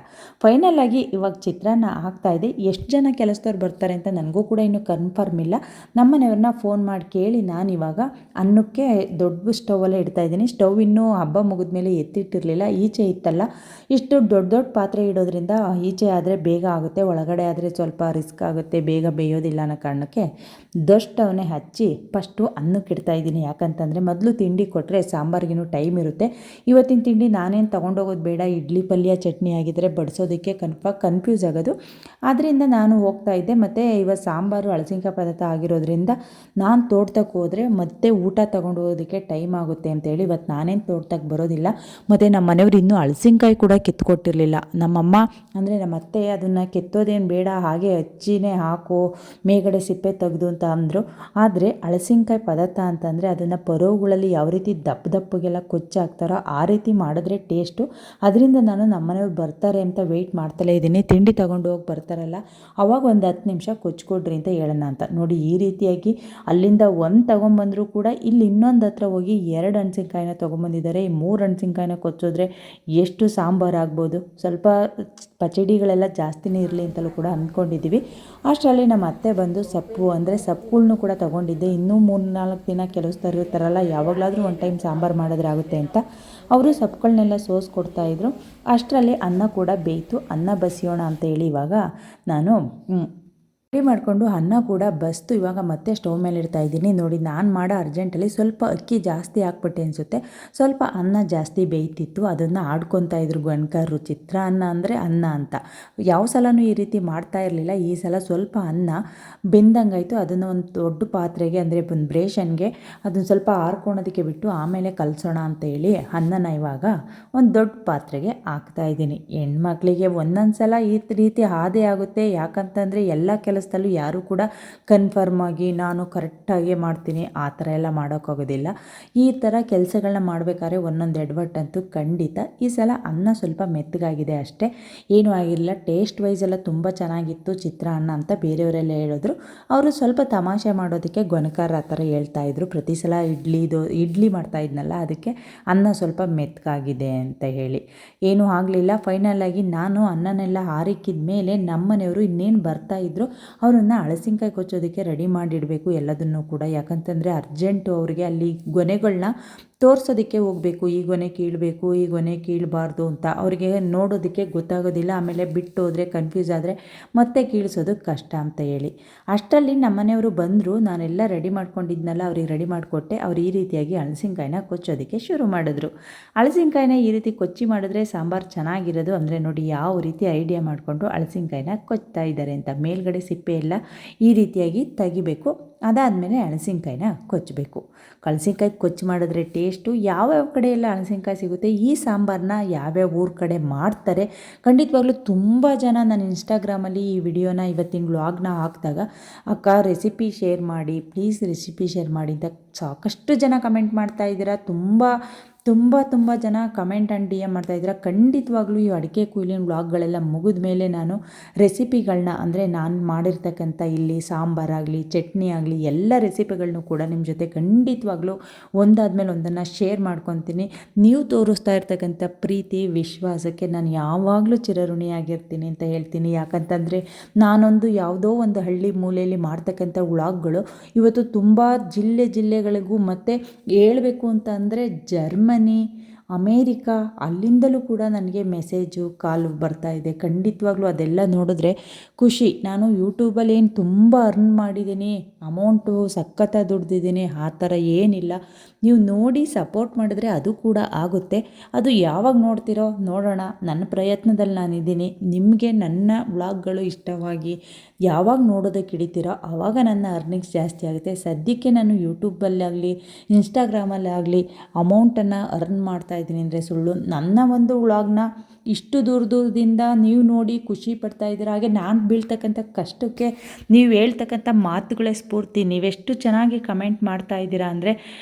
ಫೈನಲಾಗಿ ಇವಾಗ ಚಿತ್ರಾನ್ನ ಹಾಕ್ತಾಯಿದ್ದೆ. ಎಷ್ಟು ಜನ ಕೆಲಸದವ್ರು ಬರ್ತಾರೆ ಅಂತ ನನಗೂ ಕೂಡ ಇನ್ನೂ ಕನ್ಫರ್ಮ್ ಇಲ್ಲ. ನಮ್ಮನೆಯವ್ರನ್ನ ಫೋನ್ ಮಾಡಿ ಕೇಳಿ ನಾನಿವಾಗ ಅನ್ನಕ್ಕೆ ದೊಡ್ಡ ಸ್ಟೌವಲ್ಲೇ ಇಡ್ತಾಯಿದ್ದೀನಿ. ಸ್ಟವ್ ಇನ್ನೂ ಹಬ್ಬ ಮುಗಿದ್ಮೇಲೆ ಎತ್ತಿಟ್ಟಿರಲಿಲ್ಲ, ಈಚೆ ಇತ್ತಲ್ಲ. ಇಷ್ಟು ದೊಡ್ಡ ಪಾತ್ರೆ ಇಡೋದ್ರಿಂದ ಈಚೆ ಆದರೆ ಬೇಗ ಆಗುತ್ತೆ, ಒಳಗಡೆ ಆದರೆ ಸ್ವಲ್ಪ ರಿಸ್ಕ್ ಆಗುತ್ತೆ, ಬೇಗ ಬೇಯೋದಿಲ್ಲ ಅನ್ನೋ ಕಾರಣಕ್ಕೆ ಸ್ಟವ್ನೇ ಹಚ್ಚಿ ಫಸ್ಟು ಅನ್ನಕ್ಕೆ ಇಡ್ತಾಯಿದ್ದೀನಿ. ಯಾಕಂತಂದರೆ ಮೊದಲು ತಿಂಡಿ ಕೊಟ್ಟರೆ ಸಾಂಬಾರಿಗಿನ್ನೂ ಟೈಮ್ ಇರುತ್ತೆ. ಇವತ್ತಿನ ತಿಂಡಿ ನಾನೇನು ತೊಗೊಂಡೋಗೋದು ಬೇಡ, ಇಡ್ಲಿ ಪಲ್ಯ ಚಟ್ನಿ ಆಗಿದ್ದರೆ ಬಡಿಸೋದಕ್ಕೆ ಕನ್ಫ್ಯೂಸ್ ಆಗೋದು. ಆದ್ದರಿಂದ ನಾನು ಹೋಗ್ತಾಯಿದ್ದೆ. ಮತ್ತು ಇವತ್ತು ಸಾಂಬಾರು ಹಳಸಿನಕಾಯಿ ಪದಾರ್ಥ ಆಗಿರೋದ್ರಿಂದ ನಾನು ತೋಟಕ್ಕೆ ಹೋದರೆ ಮತ್ತೆ ಊಟ ತೊಗೊಂಡು ಹೋಗೋದಕ್ಕೆ ಟೈಮ್ ಆಗುತ್ತೆ ಅಂತೇಳಿ ಇವತ್ತು ನಾನೇನು ತೋಟಕ್ಕೆ ಬರೋದಿಲ್ಲ. ಮತ್ತು ನಮ್ಮ ಮನೆಯವರು ಇನ್ನೂ ಹಳಸಿನಕಾಯಿ ಕೂಡ ಕಿತ್ಕೊಟ್ಟಿರಲಿಲ್ಲ. ನಮ್ಮಮ್ಮ ಅಂದರೆ ನಮ್ಮ ಅತ್ತೆ ಅದನ್ನು ಕೆತ್ತೋದೇನು ಬೇಡ, ಹಾಗೆ ಹಚ್ಚಿನೇ ಹಾಕು, ಮೇಗಡೆ ಸಿಪ್ಪೆ ತೆಗೆದು ಅಂತ ಅಂದರು. ಆದರೆ ಹಳಸಿನಕಾಯಿ ಪದಾರ್ಥ ಅಂತಂದರೆ ಅದನ್ನು ಪರೋವುಗಳಲ್ಲಿ ಯಾವ ರೀತಿ ದಪ್ಪಗೆಲ್ಲ ಕೊಚ್ಚಾಕ್ತಾರೋ ಆ ರೀತಿ ಮಾಡಿದ್ರೆ ಟೇಸ್ಟು. ಅದರಿಂದ ನಾನು ನಮ್ಮನೆಯವ್ರು ಬರ್ತಾರೆ ಅಂತ ವೆಯ್ಟ್ ಮಾಡ್ತಲೇ ಇದ್ದೀನಿ. ತಿಂಡಿ ತೊಗೊಂಡು ಹೋಗಿ ಬರ್ತಾರಲ್ಲ ಅವಾಗ ಒಂದು 10 ನಿಮಿಷ ಕೊಚ್ಕೊಡ್ರಿ ಅಂತ ಹೇಳೋಣ ಅಂತ. ನೋಡಿ ಈ ರೀತಿಯಾಗಿ ಅಲ್ಲಿಂದ ಒಂದು ತೊಗೊಂಬಂದರೂ ಕೂಡ ಇಲ್ಲಿ ಇನ್ನೊಂದು ಹತ್ರ ಹೋಗಿ 2 ಹಣಸಿನ್ಕಾಯಿನ ತೊಗೊಂಬಂದಿದ್ದಾರೆ. ಈ 3 ಹಣಸಿನ್ಕಾಯಿನ ಕೊಚ್ಚೋದ್ರೆ ಎಷ್ಟು ಸಾಂಬಾರು ಆಗ್ಬೋದು. ಸ್ವಲ್ಪ ಪಚಡಿಗಳೆಲ್ಲ ಜಾಸ್ತಿನೇ ಇರಲಿ ಅಂತಲೂ ಕೂಡ ಅಂದ್ಕೊಂಡಿದ್ದೀವಿ. ಅಷ್ಟರಲ್ಲಿ ನಮ್ಮ ಅತ್ತೆ ಬಂದು ಸೊಪ್ಪುಗಳ್ನೂ ಕೂಡ ತೊಗೊಂಡಿದ್ದೆ. ಇನ್ನೂ 3-4 ದಿನ ಕೆಲಸದವ್ರು ಇರ್ತಾರಲ್ಲ, ಯಾವಾಗಲಾದರೂ ಒಂದು ಟೈಮ್ ಸಾಂಬಾರು ಮಾಡಿದ್ರೆ ಆಗುತ್ತೆ ಅಂತ ಅವರು ಸೊಪ್ಪುಗಳನ್ನೆಲ್ಲ ಸೋಸ್ಕೊಡ್ತಾಯಿದ್ರು. ಅಷ್ಟರಲ್ಲಿ ಅನ್ನ ಕೂಡ ಬೇಯಿತು. ಅನ್ನ ಬಸಿಯೋಣ ಅಂತ ಹೇಳಿ ಇವಾಗ ನಾನು ರೆಡಿ ಮಾಡಿಕೊಂಡು ಅನ್ನ ಕೂಡ ಬಸ್ತು ಇವಾಗ ಮತ್ತೆ ಸ್ಟವ್ ಮೇಲೆ ಇಡ್ತಾಯಿದ್ದೀನಿ. ನೋಡಿ ನಾನು ಮಾಡೋ ಅರ್ಜೆಂಟಲ್ಲಿ ಸ್ವಲ್ಪ ಅಕ್ಕಿ ಜಾಸ್ತಿ ಹಾಕ್ಬಿಟ್ಟೆ ಅನಿಸುತ್ತೆ, ಸ್ವಲ್ಪ ಅನ್ನ ಜಾಸ್ತಿ ಬೇಯ್ತಿತ್ತು. ಅದನ್ನು ಆಡ್ಕೊತಾಯಿದ್ರು ಗಣ್ಕರು. ಚಿತ್ರಾನ್ನ ಅಂದರೆ ಅನ್ನ ಅಂತ ಯಾವ ಸಲನೂ ಈ ರೀತಿ ಮಾಡ್ತಾ ಇರಲಿಲ್ಲ. ಈ ಸಲ ಸ್ವಲ್ಪ ಅನ್ನ ಬೆಂದಂಗಾಯಿತು. ಅದನ್ನು ಒಂದು ದೊಡ್ಡ ಪಾತ್ರೆಗೆ, ಅಂದರೆ ಒಂದು ಬ್ರೇಷನ್ಗೆ ಅದನ್ನು ಸ್ವಲ್ಪ ಆರ್ಕೊಳೋದಕ್ಕೆ ಬಿಟ್ಟು ಆಮೇಲೆ ಕಲಸೋಣ ಅಂತೇಳಿ ಅನ್ನನ ಇವಾಗ ಒಂದು ದೊಡ್ಡ ಪಾತ್ರೆಗೆ ಹಾಕ್ತಾಯಿದ್ದೀನಿ. ಹೆಣ್ಮಕ್ಳಿಗೆ ಒಂದೊಂದು ಸಲ ಈ ರೀತಿ ಹಾದೇ ಆಗುತ್ತೆ. ಯಾಕಂತಂದರೆ ಎಲ್ಲ ಕೆಲಸದಲ್ಲೂ ಯಾರೂ ಕೂಡ ಕನ್ಫರ್ಮ್ ಆಗಿ ನಾನು ಕರೆಕ್ಟಾಗಿ ಮಾಡ್ತೀನಿ ಆ ಥರ ಎಲ್ಲ ಮಾಡೋಕ್ಕಾಗೋದಿಲ್ಲ. ಈ ಥರ ಕೆಲಸಗಳನ್ನ ಮಾಡಬೇಕಾದ್ರೆ ಒಂದೊಂದು ಎಡವಟ್ಟಂತೂ ಖಂಡಿತ. ಈ ಸಲ ಅನ್ನ ಸ್ವಲ್ಪ ಮೆತ್ತಗಾಗಿದೆ ಅಷ್ಟೇ, ಏನೂ ಆಗಿರಲಿಲ್ಲ. ಟೇಸ್ಟ್ ವೈಸ್ ಎಲ್ಲ ತುಂಬ ಚೆನ್ನಾಗಿತ್ತು ಚಿತ್ರಾನ್ನ ಅಂತ ಬೇರೆಯವರೆಲ್ಲ ಹೇಳಿದ್ರು. ಅವರು ಸ್ವಲ್ಪ ತಮಾಷೆ ಮಾಡೋದಕ್ಕೆ ಗೊನಕಾರ ಆ ಥರ ಹೇಳ್ತಾಯಿದ್ರು. ಪ್ರತಿ ಸಲ ಇಡ್ಲಿ ಮಾಡ್ತಾಯಿದ್ನಲ್ಲ, ಅದಕ್ಕೆ ಅನ್ನ ಸ್ವಲ್ಪ ಮೆತ್ತಗಾಗಿದೆ ಅಂತ ಹೇಳಿ. ಏನೂ ಆಗಲಿಲ್ಲ. ಫೈನಲಾಗಿ ನಾನು ಅನ್ನನೆಲ್ಲ ಹಾರಿಕ್ಕಿದ ಮೇಲೆ ನಮ್ಮನೆಯವರು ಇನ್ನೇನು ಬರ್ತಾಯಿದ್ರು ಅವರನ್ನು ಹಳಸಿನಕಾಯಿ ಕೊಚ್ಚೋದಕ್ಕೆ ರೆಡಿ ಮಾಡಿಡಬೇಕು ಎಲ್ಲದನ್ನು ಕೂಡ. ಯಾಕಂತಂದರೆ ಅರ್ಜೆಂಟು ಅವರಿಗೆ ಅಲ್ಲಿ ಗೊನೆಗಳನ್ನ ತೋರಿಸೋದಕ್ಕೆ ಹೋಗಬೇಕು, ಈ ಗೊನೆ ಕೀಳಬೇಕು, ಈ ಗೊನೆ ಕೀಳಬಾರ್ದು ಅಂತ ಅವರಿಗೆ ನೋಡೋದಕ್ಕೆ ಗೊತ್ತಾಗೋದಿಲ್ಲ. ಆಮೇಲೆ ಬಿಟ್ಟು ಹೋದರೆ ಕನ್ಫ್ಯೂಸ್ ಆದರೆ ಮತ್ತೆ ಕೀಳಿಸೋದು ಕಷ್ಟ ಅಂತ ಹೇಳಿ ಅಷ್ಟರಲ್ಲಿ ನಮ್ಮ ಮನೆಯವರು ಬಂದರು. ನಾನೆಲ್ಲ ರೆಡಿ ಮಾಡ್ಕೊಂಡಿದ್ನಲ್ಲ, ಅವ್ರಿಗೆ ರೆಡಿ ಮಾಡಿಕೊಟ್ಟೆ. ಅವ್ರು ಈ ರೀತಿಯಾಗಿ ಹಳಸಿನಕಾಯಿನ ಕೊಚ್ಚೋದಕ್ಕೆ ಶುರು ಮಾಡಿದ್ರು. ಹಳಸಿನಕಾಯಿನ ಈ ರೀತಿ ಕೊಚ್ಚಿ ಮಾಡಿದ್ರೆ ಸಾಂಬಾರು ಚೆನ್ನಾಗಿರೋದು. ಅಂದರೆ ನೋಡಿ ಯಾವ ರೀತಿ ಐಡಿಯಾ ಮಾಡಿಕೊಂಡು ಹಳಸಿನಕಾಯಿನ ಕೊಚ್ತಾ ಇದ್ದಾರೆ ಅಂತ. ಮೇಲ್ಗಡೆ ಸಿಪ್ಪೆ ಎಲ್ಲ ಈ ರೀತಿಯಾಗಿ ತೆಗಿಬೇಕು. ಅದಾದಮೇಲೆ ಹಳಸಿನಕಾಯಿನ ಕೊಚ್ಚಬೇಕು. ಹಳಸಿನಕಾಯಿ ಕೊಚ್ಚಿ ಮಾಡಿದ್ರೆ ಟೇಸ್ಟು ಯಾವ್ಯಾವ ಕಡೆ ಎಲ್ಲ ಹಳಸಿನಕಾಯಿ ಸಿಗುತ್ತೆ, ಈ ಸಾಂಬಾರನ್ನ ಯಾವ್ಯಾವ ಊರ ಕಡೆ ಮಾಡ್ತಾರೆ. ಖಂಡಿತವಾಗ್ಲೂ ತುಂಬ ಜನ ನನ್ನ ಇನ್ಸ್ಟಾಗ್ರಾಮಲ್ಲಿ ಈ ವಿಡಿಯೋನ ಇವತ್ತಿನ ವ್ಲಾಗ್ನ ಹಾಕಿದಾಗ ಅಕ್ಕ ರೆಸಿಪಿ ಶೇರ್ ಮಾಡಿ, ಪ್ಲೀಸ್ ರೆಸಿಪಿ ಶೇರ್ ಮಾಡಿ ಅಂತ ಸಾಕಷ್ಟು ಜನ ಕಮೆಂಟ್ ಮಾಡ್ತಾ ಇದ್ದೀರಾ. ತುಂಬ ಜನ ಕಮೆಂಟ್ ಆ್ಯಂಡ್ DM ಮಾಡ್ತಾಯಿದ್ದೀರಾ. ಖಂಡಿತವಾಗ್ಲೂ ಈ ಅಡಿಕೆ ಕುಯ್ಲಿನ ವ್ಲಾಗ್ಗಳೆಲ್ಲ ಮುಗಿದ ಮೇಲೆ ನಾನು ರೆಸಿಪಿಗಳನ್ನ, ಅಂದರೆ ನಾನು ಮಾಡಿರ್ತಕ್ಕಂಥ ಇಲ್ಲಿ ಸಾಂಬಾರಾಗಲಿ ಚಟ್ನಿ ಆಗಲಿ ಎಲ್ಲ ರೆಸಿಪಿಗಳನ್ನೂ ಕೂಡ ನಿಮ್ಮ ಜೊತೆ ಖಂಡಿತವಾಗ್ಲೂ ಒಂದಾದ್ಮೇಲೆ ಒಂದನ್ನು ಶೇರ್ ಮಾಡ್ಕೊತೀನಿ. ನೀವು ತೋರಿಸ್ತಾ ಇರ್ತಕ್ಕಂಥ ಪ್ರೀತಿ ವಿಶ್ವಾಸಕ್ಕೆ ನಾನು ಯಾವಾಗಲೂ ಚಿರಋಣಿಯಾಗಿರ್ತೀನಿ ಅಂತ ಹೇಳ್ತೀನಿ. ಯಾಕಂತಂದರೆ ನಾನೊಂದು ಯಾವುದೋ ಒಂದು ಹಳ್ಳಿ ಮೂಲೆಯಲ್ಲಿ ಮಾಡ್ತಕ್ಕಂಥ ವ್ಲಾಗ್ಗಳು ಇವತ್ತು ತುಂಬ ಜಿಲ್ಲೆಗಳಿಗೂ ಮತ್ತು ಹೇಳಬೇಕು ಅಂತ ಅಂದರೆ ಜರ್ಮನಿ, ಅಮೇರಿಕಾ ಅಲ್ಲಿಂದಲೂ ಕೂಡ ನನಗೆ ಮೆಸೇಜು ಕಾಲು ಬರ್ತಾ ಇದೆ. ಖಂಡಿತವಾಗ್ಲೂ ಅದೆಲ್ಲ ನೋಡಿದ್ರೆ ಖುಷಿ. ನಾನು ಯೂಟ್ಯೂಬಲ್ಲಿ ಏನು ತುಂಬ ಅರ್ನ್ ಮಾಡಿದ್ದೀನಿ, ಅಮೌಂಟು ಸಖತ್ತಾಗಿ ದುಡ್ದಿದ್ದೀನಿ, ಆ ಥರ ಏನಿಲ್ಲ. ನೀವು ನೋಡಿ ಸಪೋರ್ಟ್ ಮಾಡಿದ್ರೆ ಅದು ಕೂಡ ಆಗುತ್ತೆ. ಅದು ಯಾವಾಗ ನೋಡ್ತೀರೋ ನೋಡೋಣ. ನನ್ನ ಪ್ರಯತ್ನದಲ್ಲಿ ನಾನಿದ್ದೀನಿ. ನಿಮಗೆ ನನ್ನ ವ್ಲಾಗ್ಗಳು ಇಷ್ಟವಾಗಿ ಯಾವಾಗ ನೋಡೋದಕ್ಕೆ ಹಿಡಿತೀರೋ ಆವಾಗ ನನ್ನ ಅರ್ನಿಂಗ್ಸ್ ಜಾಸ್ತಿ ಆಗುತ್ತೆ. ಸದ್ಯಕ್ಕೆ ನಾನು ಯೂಟ್ಯೂಬಲ್ಲಾಗಲಿ ಇನ್ಸ್ಟಾಗ್ರಾಮಲ್ಲಾಗಲಿ ಅಮೌಂಟನ್ನು ಅರ್ನ್ ಮಾಡ್ತಾ ಇದ್ದೀನಿ ಅಂದರೆ ಸುಳ್ಳು. ನನ್ನ ಒಂದು ವ್ಲಾಗ್ನ ಇಷ್ಟು ದೂರದಿಂದ ನೀವು ನೋಡಿ ಖುಷಿ ಪಡ್ತಾ ಇದ್ದೀರಾ. ಹಾಗೆ ನಾನು ಬೀಳ್ತಕ್ಕಂಥ ಕಷ್ಟಕ್ಕೆ ನೀವು ಹೇಳ್ತಕ್ಕಂಥ ಮಾತುಗಳೇ ಸ್ಫೂರ್ತಿ. ನೀವೆಷ್ಟು ಚೆನ್ನಾಗಿ ಕಮೆಂಟ್ ಮಾಡ್ತಾ ಇದ್ದೀರಾ ಅಂದರೆ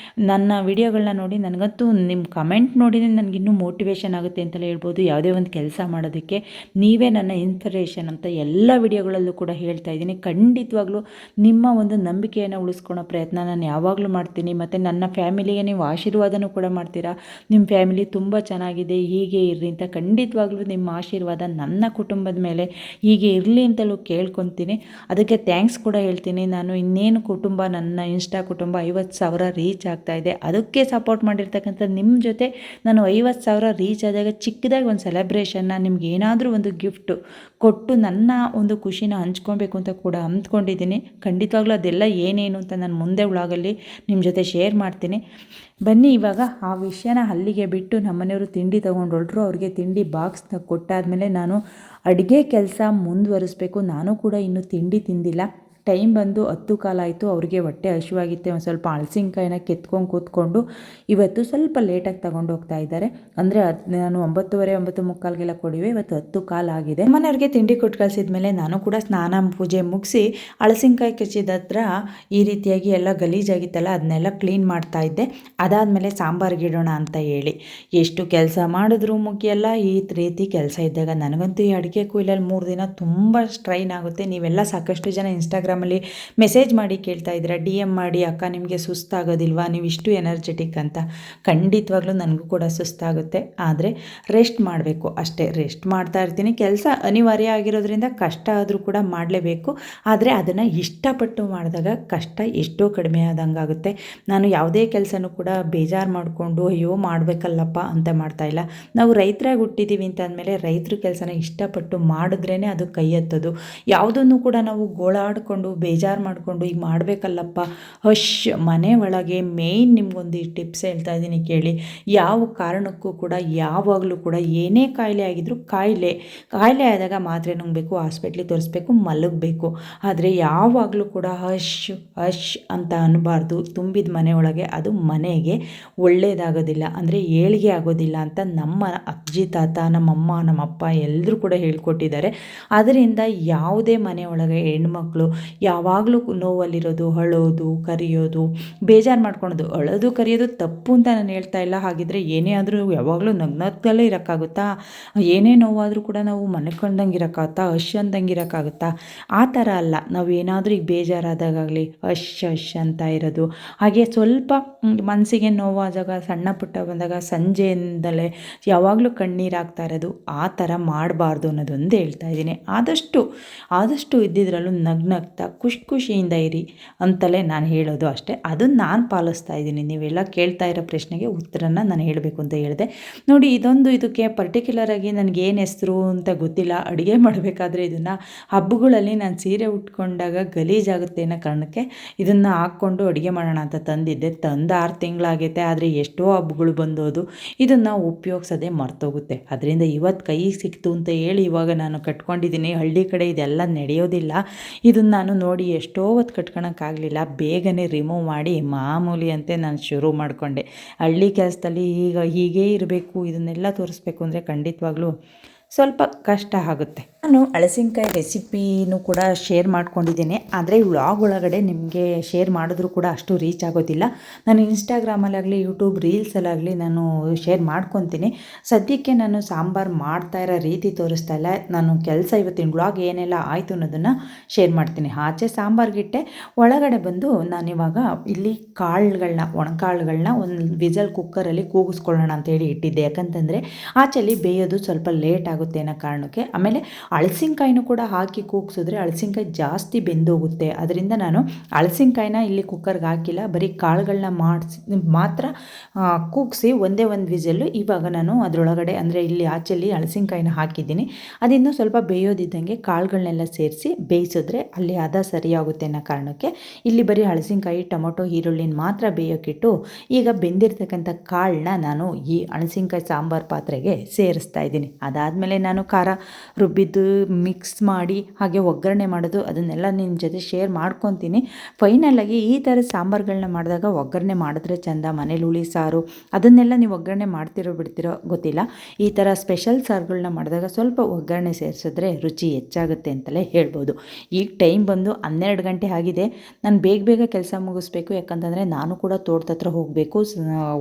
ನನ್ನ ವಿಡಿಯೋಗಳನ್ನ ನೋಡಿ ನನಗಂತೂ ನಿಮ್ಮ ಕಮೆಂಟ್ ನೋಡಿದರೆ ನನಗಿನ್ನೂ ಮೋಟಿವೇಶನ್ ಆಗುತ್ತೆ ಅಂತಲೇ ಹೇಳ್ಬೋದು. ಯಾವುದೇ ಒಂದು ಕೆಲಸ ಮಾಡೋದಕ್ಕೆ ನೀವೇ ನನ್ನ ಇನ್ಸ್ಪಿರೇಷನ್ ಅಂತ ಎಲ್ಲ ವಿಡಿಯೋಗಳಲ್ಲೂ ಕೂಡ ಹೇಳ್ತಾ ಇದ್ದೀನಿ. ಖಂಡಿತವಾಗ್ಲೂ ನಿಮ್ಮ ಒಂದು ನಂಬಿಕೆಯನ್ನು ಉಳಿಸ್ಕೊಳ್ಳೋ ಪ್ರಯತ್ನ ನಾನು ಯಾವಾಗಲೂ ಮಾಡ್ತೀನಿ. ಮತ್ತು ನನ್ನ ಫ್ಯಾಮಿಲಿಗೆ ನೀವು ಆಶೀರ್ವಾದನೂ ಕೂಡ ಮಾಡ್ತೀರಾ. ನಿಮ್ಮ ಫ್ಯಾಮಿಲಿ ತುಂಬ ಚೆನ್ನಾಗಿದೆ, ಹೀಗೆ ಇರ್ರಿ ಅಂತ. ಖಂಡಿತವಾಗ್ಲೂ ನಿಮ್ಮ ಆಶೀರ್ವಾದ ನನ್ನ ಕುಟುಂಬದ ಮೇಲೆ ಹೀಗೆ ಇರಲಿ ಅಂತಲೂ ಕೇಳ್ಕೊತೀನಿ. ಅದಕ್ಕೆ ಥ್ಯಾಂಕ್ಸ್ ಕೂಡ ಹೇಳ್ತೀನಿ. ನಾನು ಇನ್ನೇನು ಕುಟುಂಬ, ನನ್ನ ಇನ್ಸ್ಟಾ ಕುಟುಂಬ 50,000 ರೀಚ್ ಆಗ್ತಾಯಿದೆ. ಅದಕ್ಕೆ ಸಪೋರ್ಟ್ ಮಾಡಿರ್ತಕ್ಕಂಥ ನಿಮ್ಮ ಜೊತೆ ನಾನು 50,000 ರೀಚ್ ಆದಾಗ ಚಿಕ್ಕದಾಗಿ ಒಂದು ಸೆಲೆಬ್ರೇಷನ್ನ, ನಿಮ್ಗೆ ಏನಾದರೂ ಒಂದು ಗಿಫ್ಟು ಕೊಟ್ಟು ನನ್ನ ಒಂದು ಖುಷಿನ ಹಂಚ್ಕೊಬೇಕು ಅಂತ ಕೂಡ ಅಂದ್ಕೊಂಡಿದ್ದೀನಿ. ಖಂಡಿತವಾಗ್ಲೂ ಅದೆಲ್ಲ ಏನೇನು ಅಂತ ನಾನು ಮುಂದೆ ವ್ಲಾಗಲ್ಲಿ ನಿಮ್ಮ ಜೊತೆ ಶೇರ್ ಮಾಡ್ತೀನಿ. ಬನ್ನಿ ಇವಾಗ ಆ ವಿಷಯನ ಅಲ್ಲಿಗೆ ಬಿಟ್ಟು ನಮ್ಮನೆಯವರು ತಿಂಡಿ ತೊಗೊಂಡು ಹೊರಟ್ರು. ಅವ್ರಿಗೆ ತಿಂಡಿ ಬಾಕ್ಸ್ನ ಕೊಟ್ಟಾದಮೇಲೆ ನಾನು ಅಡುಗೆ ಕೆಲಸ ಮುಂದುವರಿಸ್ಬೇಕು. ನಾನು ಕೂಡ ಇನ್ನೂ ತಿಂಡಿ ತಿಂದಿಲ್ಲ. ಟೈಮ್ ಬಂದು 10:15 ಆಯಿತು. ಅವ್ರಿಗೆ ಹೊಟ್ಟೆ ಹಸಿವಾಗಿತ್ತೆ. ಒಂದು ಸ್ವಲ್ಪ ಹಳಸಿನಕಾಯಿನ ಕೆತ್ಕೊಂಡು ಕೂತ್ಕೊಂಡು ಇವತ್ತು ಸ್ವಲ್ಪ ಲೇಟಾಗಿ ತಗೊಂಡು ಹೋಗ್ತಾ ಇದ್ದಾರೆ. ಅಂದರೆ ನಾನು 9:30 9:45ಗೆಲ್ಲ ಕೊಡಿವೆ. ಇವತ್ತು 10:15 ಆಗಿದೆ. ಮನೆಯವ್ರಿಗೆ ತಿಂಡಿ ಕೊಟ್ಟು ಕಳಿಸಿದ್ಮೇಲೆ ನಾನು ಕೂಡ ಸ್ನಾನ ಪೂಜೆ ಮುಗಿಸಿ ಹಳಸಿನಕಾಯಿ ಕೆಚ್ಚಿದ ಹತ್ರ ಈ ರೀತಿಯಾಗಿ ಎಲ್ಲ ಗಲೀಜಾಗಿತ್ತಲ್ಲ ಅದನ್ನೆಲ್ಲ ಕ್ಲೀನ್ ಮಾಡ್ತಾ ಇದ್ದೆ. ಅದಾದಮೇಲೆ ಸಾಂಬಾರಿಗೆ ಇಡೋಣ ಅಂತ ಹೇಳಿ ಎಷ್ಟು ಕೆಲಸ ಮಾಡಿದ್ರೂ ಮುಗಿಯಲ್ಲ. ಈ ರೀತಿ ಕೆಲಸ ಇದ್ದಾಗ ನನಗಂತೂ ಈ ಅಡುಗೆ ಕುಯ್ಲಲ್ಲಿ 3 ದಿನ ತುಂಬ ಸ್ಟ್ರೈನ್ ಆಗುತ್ತೆ. ನೀವೆಲ್ಲ ಸಾಕಷ್ಟು ಜನ ಇನ್ಸ್ಟಾಗ್ರಾಮಲ್ಲಿ ಮೆಸೇಜ್ ಮಾಡಿ ಕೇಳ್ತಾ ಇದ್ದೀರಾ, DM ಮಾಡಿ ಅಕ್ಕ ನಿಮಗೆ ಸುಸ್ತಾಗೋದಿಲ್ವಾ, ನೀವು ಇಷ್ಟು ಎನರ್ಜೆಟಿಕ್ ಅಂತ. ಖಂಡಿತವಾಗ್ಲೂ ನನಗೂ ಕೂಡ ಸುಸ್ತಾಗುತ್ತೆ. ಆದರೆ ರೆಸ್ಟ್ ಮಾಡಬೇಕು ಅಷ್ಟೇ. ರೆಸ್ಟ್ ಮಾಡ್ತಾ ಇರ್ತೀನಿ. ಕೆಲಸ ಅನಿವಾರ್ಯ ಆಗಿರೋದ್ರಿಂದ ಕಷ್ಟ ಆದರೂ ಕೂಡ ಮಾಡಲೇಬೇಕು. ಆದರೆ ಅದನ್ನು ಇಷ್ಟಪಟ್ಟು ಮಾಡಿದಾಗ ಕಷ್ಟ ಎಷ್ಟೋ ಕಡಿಮೆ ಆದಂಗೆ ಆಗುತ್ತೆ. ನಾನು ಯಾವುದೇ ಕೆಲಸನೂ ಕೂಡ ಬೇಜಾರು ಮಾಡಿಕೊಂಡು ಅಯ್ಯೋ ಮಾಡಬೇಕಲ್ಲಪ್ಪ ಅಂತ ಮಾಡ್ತಾಯಿಲ್ಲ. ನಾವು ರೈತರಾಗಿ ಹುಟ್ಟಿದ್ದೀವಿ ಅಂತ ಅಂದಮೇಲೆ ರೈತರ ಕೆಲಸನ ಇಷ್ಟಪಟ್ಟು ಮಾಡಿದ್ರೇ ಅದು ಕೈ ಎತ್ತೋದು. ಯಾವುದನ್ನು ಕೂಡ ನಾವು ಗೋಳಾಡಿಕೊಂಡು ಬೇಜಾರು ಮಾಡಿಕೊಂಡು ಈಗ ಮಾಡಬೇಕಲ್ಲಪ್ಪ ಮನೆ ಒಳಗೆ ಮೇಯ್ನ್ ನಿಮಗೊಂದು ಟಿಪ್ಸ್ ಹೇಳ್ತಾ ಇದ್ದೀನಿ ಕೇಳಿ. ಯಾವ ಕಾರಣಕ್ಕೂ ಕೂಡ ಯಾವಾಗಲೂ ಕೂಡ ಏನೇ ಕಾಯಿಲೆ ಆಗಿದ್ರೂ ಕಾಯಿಲೆ ಆದಾಗ ಮಾತ್ರೆ ನುಂಗಬೇಕು, ಹಾಸ್ಪಿಟ್ಲಿಗೆ ತೋರಿಸ್ಬೇಕು, ಮಲಗಬೇಕು. ಆದರೆ ಯಾವಾಗಲೂ ಕೂಡ ಹಶ್ ಅಂತ ಅನ್ನಬಾರ್ದು. ತುಂಬಿದ ಮನೆ ಒಳಗೆ ಅದು ಮನೆಗೆ ಒಳ್ಳೆಯದಾಗೋದಿಲ್ಲ, ಅಂದರೆ ಏಳಿಗೆ ಆಗೋದಿಲ್ಲ ಅಂತ ನಮ್ಮ ಅಜ್ಜಿ ತಾತ, ನಮ್ಮಮ್ಮ, ನಮ್ಮಪ್ಪ ಎಲ್ಲರೂ ಕೂಡ ಹೇಳ್ಕೊಟ್ಟಿದ್ದಾರೆ. ಅದರಿಂದ ಯಾವುದೇ ಮನೆ ಒಳಗೆ ಹೆಣ್ಮಕ್ಳು ಯಾವಾಗಲೂ ನೋವಲ್ಲಿರೋದು, ಅಳೋದು, ಕರೆಯೋದು, ಬೇಜಾರು ಮಾಡ್ಕೊಳೋದು. ಅಳೋದು ಕರೆಯೋದು ತಪ್ಪು ಅಂತ ನಾನು ಹೇಳ್ತಾ ಇಲ್ಲ. ಹಾಗಿದ್ರೆ ಏನೇ ಆದರೂ ಯಾವಾಗಲೂ ನಗ್ನಗ್ದಲ್ಲೇ ಇರೋಕ್ಕಾಗುತ್ತಾ? ಏನೇ ನೋವಾದರೂ ಕೂಡ ನಾವು ಮನ್ಕೊಂಡಂಗೆ ಇರೋಕ್ಕಾಗುತ್ತಾ? ಅಂದಂಗೆ ಇರೋಕ್ಕಾಗುತ್ತಾ? ಆ ಥರ ಅಲ್ಲ. ನಾವು ಏನಾದರೂ ಈಗ ಬೇಜಾರಾದಾಗಲಿ ಅಶ್ ಅಂತ ಇರೋದು, ಹಾಗೆ ಸ್ವಲ್ಪ ಮನಸ್ಸಿಗೆ ನೋವಾದಾಗ, ಸಣ್ಣ ಪುಟ್ಟ ಬಂದಾಗ ಸಂಜೆಯಿಂದಲೇ ಯಾವಾಗಲೂ ಕಣ್ಣೀರಾಗ್ತಾ ಇರೋದು, ಆ ಥರ ಮಾಡಬಾರ್ದು ಅನ್ನೋದೊಂದು ಹೇಳ್ತಾ ಇದ್ದೀನಿ. ಆದಷ್ಟು ಇದ್ದಿದ್ರಲ್ಲೂ ನಗ್ನಗ್ತಾ ಖುಷಿಯಿಂದ ಇರಿ ಅಂತಲೇ ನಾನು ಹೇಳೋದು ಅಷ್ಟೇ. ಅದನ್ನು ನಾನು ಪಾಲಿಸ್ತಾ ಇದ್ದೀನಿ. ನೀವೆಲ್ಲ ಕೇಳ್ತಾ ಇರೋ ಪ್ರಶ್ನೆಗೆ ಉತ್ತರನ ನಾನು ಹೇಳಬೇಕು ಅಂತ ಹೇಳಿದೆ. ನೋಡಿ, ಇದಕ್ಕೆ ಪರ್ಟಿಕ್ಯುಲರಾಗಿ ನನಗೇನು ಹೆಸರು ಅಂತ ಗೊತ್ತಿಲ್ಲ. ಅಡುಗೆ ಮಾಡಬೇಕಾದ್ರೆ ಇದನ್ನು ಹಬ್ಬಗಳಲ್ಲಿ ನಾನು ಸೀರೆ ಉಟ್ಕೊಂಡಾಗ ಗಲೀಜಾಗುತ್ತೆ ಅನ್ನೋ ಕಾರಣಕ್ಕೆ ಇದನ್ನು ಹಾಕ್ಕೊಂಡು ಅಡುಗೆ ಮಾಡೋಣ ಅಂತ ತಂದಿದ್ದೆ. 6 ತಿಂಗಳಾಗೈತೆ, ಆದರೆ ಎಷ್ಟೋ ಹಬ್ಬಗಳು ಬಂದೋದು ಇದನ್ನು ಉಪಯೋಗಿಸೋದೇ ಮರ್ತೋಗುತ್ತೆ. ಅದರಿಂದ ಇವತ್ತು ಕೈಗೆ ಸಿಕ್ತು ಅಂತ ಹೇಳಿ ಇವಾಗ ನಾನು ಕಟ್ಕೊಂಡಿದ್ದೀನಿ. ಹಳ್ಳಿ ಕಡೆ ಇದೆಲ್ಲ ನಡೆಯೋದಿಲ್ಲ. ಇದನ್ನು ನಾನು ನೋಡಿ ಎಷ್ಟೋ ಹೊತ್ತು ಕಟ್ಕೊಳಕ್ಕಾಗಲಿಲ್ಲ. ಬೇಗನೆ ರಿಮೂವ್ ಮಾಡಿ ಮಾಮೂಲಿ ಅಂತೆ ನಾನು ಶುರು ಮಾಡಿಕೊಂಡೆ. ಹಳ್ಳಿ ಕೆಲಸದಲ್ಲಿ ಈಗ ಹೀಗೇ ಇರಬೇಕು, ಇದನ್ನೆಲ್ಲ ತೋರಿಸ್ಬೇಕು ಅಂದರೆ ಖಂಡಿತವಾಗ್ಲೂ ಸ್ವಲ್ಪ ಕಷ್ಟ ಆಗುತ್ತೆ. ನಾನು ಹಲಸಿನಕಾಯಿ ರೆಸಿಪಿನೂ ಕೂಡ ಶೇರ್ ಮಾಡ್ಕೊಂಡಿದ್ದೀನಿ, ಆದರೆ ವ್ಲಾಗ್ ಒಳಗಡೆ ನಿಮಗೆ ಶೇರ್ ಮಾಡಿದ್ರೂ ಕೂಡ ಅಷ್ಟು ರೀಚ್ ಆಗೋದಿಲ್ಲ. ನಾನು ಇನ್ಸ್ಟಾಗ್ರಾಮಲ್ಲಾಗಲಿ ಯೂಟ್ಯೂಬ್ ರೀಲ್ಸಲ್ಲಾಗಲಿ ನಾನು ಶೇರ್ ಮಾಡ್ಕೊತೀನಿ. ಸದ್ಯಕ್ಕೆ ನಾನು ಸಾಂಬಾರು ಮಾಡ್ತಾ ಇರೋ ರೀತಿ ತೋರಿಸ್ತಾ ಇಲ್ಲ. ನಾನು ಕೆಲಸ ಇವತ್ತಿನ ವ್ಲಾಗ್ ಏನೆಲ್ಲ ಆಯಿತು ಅನ್ನೋದನ್ನು ಶೇರ್ ಮಾಡ್ತೀನಿ. ಆಚೆ ಸಾಂಬಾರ್ಗಿಟ್ಟೆ, ಒಳಗಡೆ ಬಂದು ನಾನಿವಾಗ ಇಲ್ಲಿ ಒಣಕಾಳುಗಳನ್ನ ಒಂದು ವಿಸಲ್ ಕುಕ್ಕರಲ್ಲಿ ಕೂಗಿಸ್ಕೊಳ್ಳೋಣ ಅಂತೇಳಿ ಇಟ್ಟಿದ್ದೆ. ಯಾಕಂತಂದರೆ ಆಚೆಲಿ ಬೇಯೋದು ಸ್ವಲ್ಪ ಲೇಟ್ ಆಗುತ್ತೆ ಅನ್ನೋ ಕಾರಣಕ್ಕೆ. ಆಮೇಲೆ ಹಲಸಿನಕಾಯಿನೂ ಕೂಡ ಹಾಕಿ ಕೂಗಿಸಿದ್ರೆ ಹಲಸಿನಕಾಯಿ ಜಾಸ್ತಿ ಬೆಂದೋಗುತ್ತೆ. ಅದರಿಂದ ನಾನು ಹಲಸಿನಕಾಯಿನ ಇಲ್ಲಿ ಕುಕ್ಕರ್ಗೆ ಹಾಕಿಲ್ಲ, ಬರೀ ಕಾಳುಗಳನ್ನ ಮಾತ್ರ ಕೂಗಿಸಿ ಒಂದೇ ಒಂದು ವಿಸಲ್ಲು. ಇವಾಗ ನಾನು ಅದರೊಳಗಡೆ ಅಂದರೆ ಇಲ್ಲಿ ಆಚೆಲಿ ಹಲಸಿನಕಾಯಿನ ಹಾಕಿದ್ದೀನಿ. ಅದಿನ್ನೂ ಸ್ವಲ್ಪ ಬೇಯೋದಿದ್ದಂಗೆ ಕಾಳುಗಳನ್ನೆಲ್ಲ ಸೇರಿಸಿ ಬೇಯಿಸಿದ್ರೆ ಅಲ್ಲಿ ಹದ ಸರಿಯಾಗುತ್ತೆ ಅನ್ನೋ ಕಾರಣಕ್ಕೆ ಇಲ್ಲಿ ಬರೀ ಹಲಸಿನಕಾಯಿ, ಟೊಮೊಟೊ, ಈರುಳ್ಳಿನ ಮಾತ್ರ ಬೇಯೋಕ್ಕಿಟ್ಟು ಈಗ ಬೆಂದಿರ್ತಕ್ಕಂಥ ಕಾಳನ್ನ ನಾನು ಈ ಹಲಸಿನಕಾಯಿ ಸಾಂಬಾರು ಪಾತ್ರೆಗೆ ಸೇರಿಸ್ತಾ ಇದ್ದೀನಿ. ಅದಾದಮೇಲೆ ನಾನು ಖಾರ ರುಬ್ಬಿದ್ದು ಮಿಕ್ಸ್ ಮಾಡಿ ಹಾಗೆ ಒಗ್ಗರಣೆ ಮಾಡೋದು ಅದನ್ನೆಲ್ಲ ನಿಮ್ಮ ಜೊತೆ ಶೇರ್ ಮಾಡ್ಕೊತೀನಿ. ಫೈನಲಾಗಿ ಈ ಥರ ಸಾಂಬಾರುಗಳನ್ನ ಮಾಡಿದಾಗ ಒಗ್ಗರಣೆ ಮಾಡಿದ್ರೆ ಚೆಂದ. ಮನೇಲಿ ಹುಳಿ ಸಾರು ಅದನ್ನೆಲ್ಲ ನೀವು ಒಗ್ಗರಣೆ ಮಾಡ್ತಿರೋ ಬಿಡ್ತಿರೋ ಗೊತ್ತಿಲ್ಲ. ಈ ಥರ ಸ್ಪೆಷಲ್ ಸಾರುಗಳನ್ನ ಮಾಡಿದಾಗ ಸ್ವಲ್ಪ ಒಗ್ಗರಣೆ ಸೇರಿಸಿದ್ರೆ ರುಚಿ ಹೆಚ್ಚಾಗುತ್ತೆ ಅಂತಲೇ ಹೇಳ್ಬೋದು. ಈಗ ಟೈಮ್ ಬಂದು 12 ಗಂಟೆ ಆಗಿದೆ. ನಾನು ಬೇಗ ಕೆಲಸ ಮುಗಿಸ್ಬೇಕು. ಯಾಕಂತಂದರೆ ನಾನು ಕೂಡ ತೋಟದ ಹತ್ರ ಹೋಗಬೇಕು.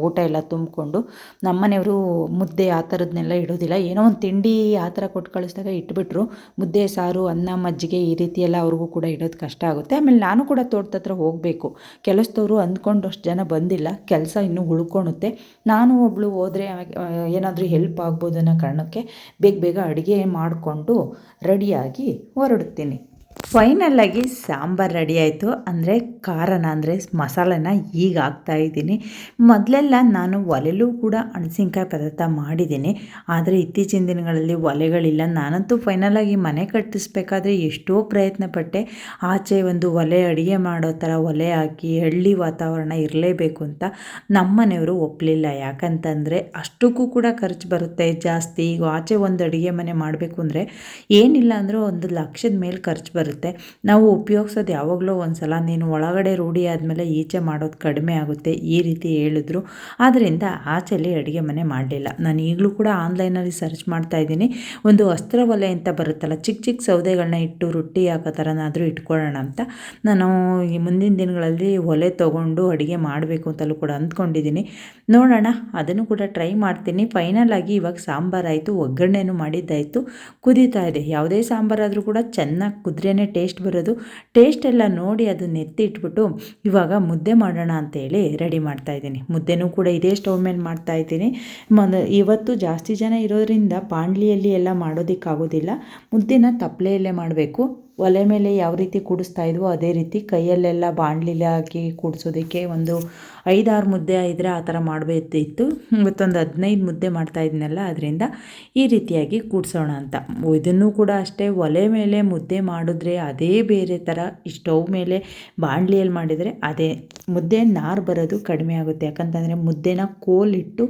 ಊಟ ಎಲ್ಲ ತುಂಬಿಕೊಂಡು ನಮ್ಮನೆಯವರು ಮುದ್ದೆ ಆ ಥರದನ್ನೆಲ್ಲ ಇಡೋದಿಲ್ಲ. ಏನೋ ಒಂದು ತಿಂಡಿ ಆ ಥರ ಕೊಟ್ಟು ಕಳಿಸಿದಾಗ ಇಟ್ಬಿಟ್ರು. ಮುದ್ದೆ, ಸಾರು, ಅನ್ನ, ಮಜ್ಜಿಗೆ ಈ ರೀತಿ ಎಲ್ಲ ಅವ್ರಿಗೂ ಕೂಡ ಇಡೋದು ಕಷ್ಟ ಆಗುತ್ತೆ. ಆಮೇಲೆ ನಾನು ಕೂಡ ತೋಟದ ಹತ್ರ ಹೋಗಬೇಕು. ಕೆಲಸದವರು ಅಂದ್ಕೊಂಡಷ್ಟು ಜನ ಬಂದಿಲ್ಲ, ಕೆಲಸ ಇನ್ನೂ ಉಳ್ಕೊಳುತ್ತೆ. ನಾನು ಒಬ್ಬಳು ಹೋದರೆ ಏನಾದರೂ ಹೆಲ್ಪ್ ಆಗ್ಬೋದು ಅನ್ನೋ ಕಾರಣಕ್ಕೆ ಬೇಗ ಅಡುಗೆ ಮಾಡಿಕೊಂಡು ರೆಡಿಯಾಗಿ ಹೊರಡ್ತೀನಿ. ಫೈನಲಾಗಿ ಸಾಂಬಾರು ರೆಡಿ ಆಯಿತು. ಅಂದರೆ ಖಾರನ ಅಂದರೆ ಮಸಾಲೆನ ಈಗ ಹಾಕ್ತಾಯಿದ್ದೀನಿ. ಮೊದಲೆಲ್ಲ ನಾನು ಒಲೆಲೂ ಕೂಡ ಹಣಸಿನ್ಕಾಯಿ ಪದಾರ್ಥ ಮಾಡಿದ್ದೀನಿ, ಆದರೆ ಇತ್ತೀಚಿನ ದಿನಗಳಲ್ಲಿ ಒಲೆಗಳಿಲ್ಲ. ನಾನಂತೂ ಫೈನಲಾಗಿ ಮನೆ ಕಟ್ಟಿಸ್ಬೇಕಾದ್ರೆ ಎಷ್ಟೋ ಪ್ರಯತ್ನ ಪಟ್ಟೆ. ಆಚೆ ಒಂದು ಒಲೆ, ಅಡುಗೆ ಮಾಡೋ ಥರ ಒಲೆ ಹಾಕಿ ಹಳ್ಳಿ ವಾತಾವರಣ ಇರಲೇಬೇಕು ಅಂತ ನಮ್ಮನೆಯವರು ಒಪ್ಪಲಿಲ್ಲ. ಯಾಕಂತಂದರೆ ಅಷ್ಟಕ್ಕೂ ಕೂಡ ಖರ್ಚು ಬರುತ್ತೆ ಜಾಸ್ತಿ. ಈಗ ಆಚೆ ಒಂದು ಅಡುಗೆ ಮನೆ ಮಾಡಬೇಕು ಅಂದರೆ ಏನಿಲ್ಲ ಅಂದರೂ 1 ಲಕ್ಷದ ಮೇಲೆ ಖರ್ಚು ಬರುತ್ತೆ. ನಾವು ಉಪಯೋಗಿಸೋದು ಯಾವಾಗಲೂ ಒಂದು ಸಲ. ನೀನು ಒಳಗಡೆ ರೂಢಿ ಆದಮೇಲೆ ಈಚೆ ಮಾಡೋದು ಕಡಿಮೆ ಆಗುತ್ತೆ ಈ ರೀತಿ ಹೇಳಿದ್ರು. ಆದ್ದರಿಂದ ಆಚೆಲಿ ಅಡುಗೆ ಮನೆ ಮಾಡಲಿಲ್ಲ. ನಾನು ಈಗಲೂ ಕೂಡ ಆನ್ಲೈನಲ್ಲಿ ಸರ್ಚ್ ಮಾಡ್ತಾ ಇದ್ದೀನಿ. ಒಂದು ಅಸ್ತ್ರ ಒಲೆ ಅಂತ ಬರುತ್ತಲ್ಲ, ಚಿಕ್ಕ ಸೌದೆಗಳನ್ನ ಇಟ್ಟು ರೊಟ್ಟಿ ಹಾಕೋ ಥರನಾದರೂ ಇಟ್ಕೊಳ್ಳೋಣ ಅಂತ ನಾನು ಈ ಮುಂದಿನ ದಿನಗಳಲ್ಲಿ ಒಲೆ ತೊಗೊಂಡು ಅಡುಗೆ ಮಾಡಬೇಕು ಅಂತಲೂ ಕೂಡ ಅಂದ್ಕೊಂಡಿದ್ದೀನಿ. ನೋಡೋಣ, ಅದನ್ನು ಕೂಡ ಟ್ರೈ ಮಾಡ್ತೀನಿ. ಫೈನಲಾಗಿ ಇವಾಗ ಸಾಂಬಾರಾಯಿತು, ಒಗ್ಗರಣೆನೂ ಮಾಡಿದ್ದಾಯಿತು, ಕುದೀತಾ ಇದೆ. ಯಾವುದೇ ಸಾಂಬಾರಾದರೂ ಕೂಡ ಚೆನ್ನಾಗಿ ಕುದ್ರೇ ಟೇಸ್ಟ್ ಬರೋದು. ಟೇಸ್ಟ್ ಎಲ್ಲ ನೋಡಿ ಅದನ್ನ ಎತ್ತಿ ಇಟ್ಬಿಟ್ಟು ಇವಾಗ ಮುದ್ದೆ ಮಾಡೋಣ ಅಂತೇಳಿ ರೆಡಿ ಮಾಡ್ತಾಯಿದ್ದೀನಿ. ಮುದ್ದೆನೂ ಕೂಡ ಇದೇ ಸ್ಟವ್ ಮೇಲೆ ಮಾಡ್ತಾಯಿದ್ದೀನಿ. ಇವತ್ತು ಜಾಸ್ತಿ ಜನ ಇರೋದ್ರಿಂದ ಬಾಣಲಿಯಲ್ಲಿ ಎಲ್ಲ ಮಾಡೋದಕ್ಕಾಗೋದಿಲ್ಲ. ಮುದ್ದೆನ ತಪ್ಪಲೆಯಲ್ಲೇ ಮಾಡಬೇಕು. ಒಲೆ ಮೇಲೆ ಯಾವ ರೀತಿ ಕೂಡಿಸ್ತಾ ಇದ್ವೋ ಅದೇ ರೀತಿ ಕೈಯಲ್ಲೆಲ್ಲ ಬಾಣಲಿಲಿ ಹಾಕಿ ಕೂಡಿಸೋದಕ್ಕೆ ಒಂದು 5-6 ಮುದ್ದೆ ಇದ್ದರೆ ಆ ಥರ ಮಾಡಬೇಕಿತ್ತು. ಇವತ್ತೊಂದು 15 ಮುದ್ದೆ ಮಾಡ್ತಾಯಿದ್ದೀನಲ್ಲ, ಅದರಿಂದ ಈ ರೀತಿಯಾಗಿ ಕೂಡಿಸೋಣ ಅಂತ. ಇದನ್ನು ಕೂಡ ಅಷ್ಟೇ, ಒಲೆ ಮೇಲೆ ಮುದ್ದೆ ಮಾಡಿದ್ರೆ ಅದೇ ಬೇರೆ ಥರ. ಈ ಸ್ಟವ್ ಮೇಲೆ ಬಾಣಲಿಯಲ್ಲಿ ಮಾಡಿದರೆ ಅದೇ ಮುದ್ದೆ ನಾರು ಬರೋದು ಕಡಿಮೆ ಆಗುತ್ತೆ. ಯಾಕಂತಂದರೆ ಮುದ್ದೆನ ಕೋಲಿಟ್ಟು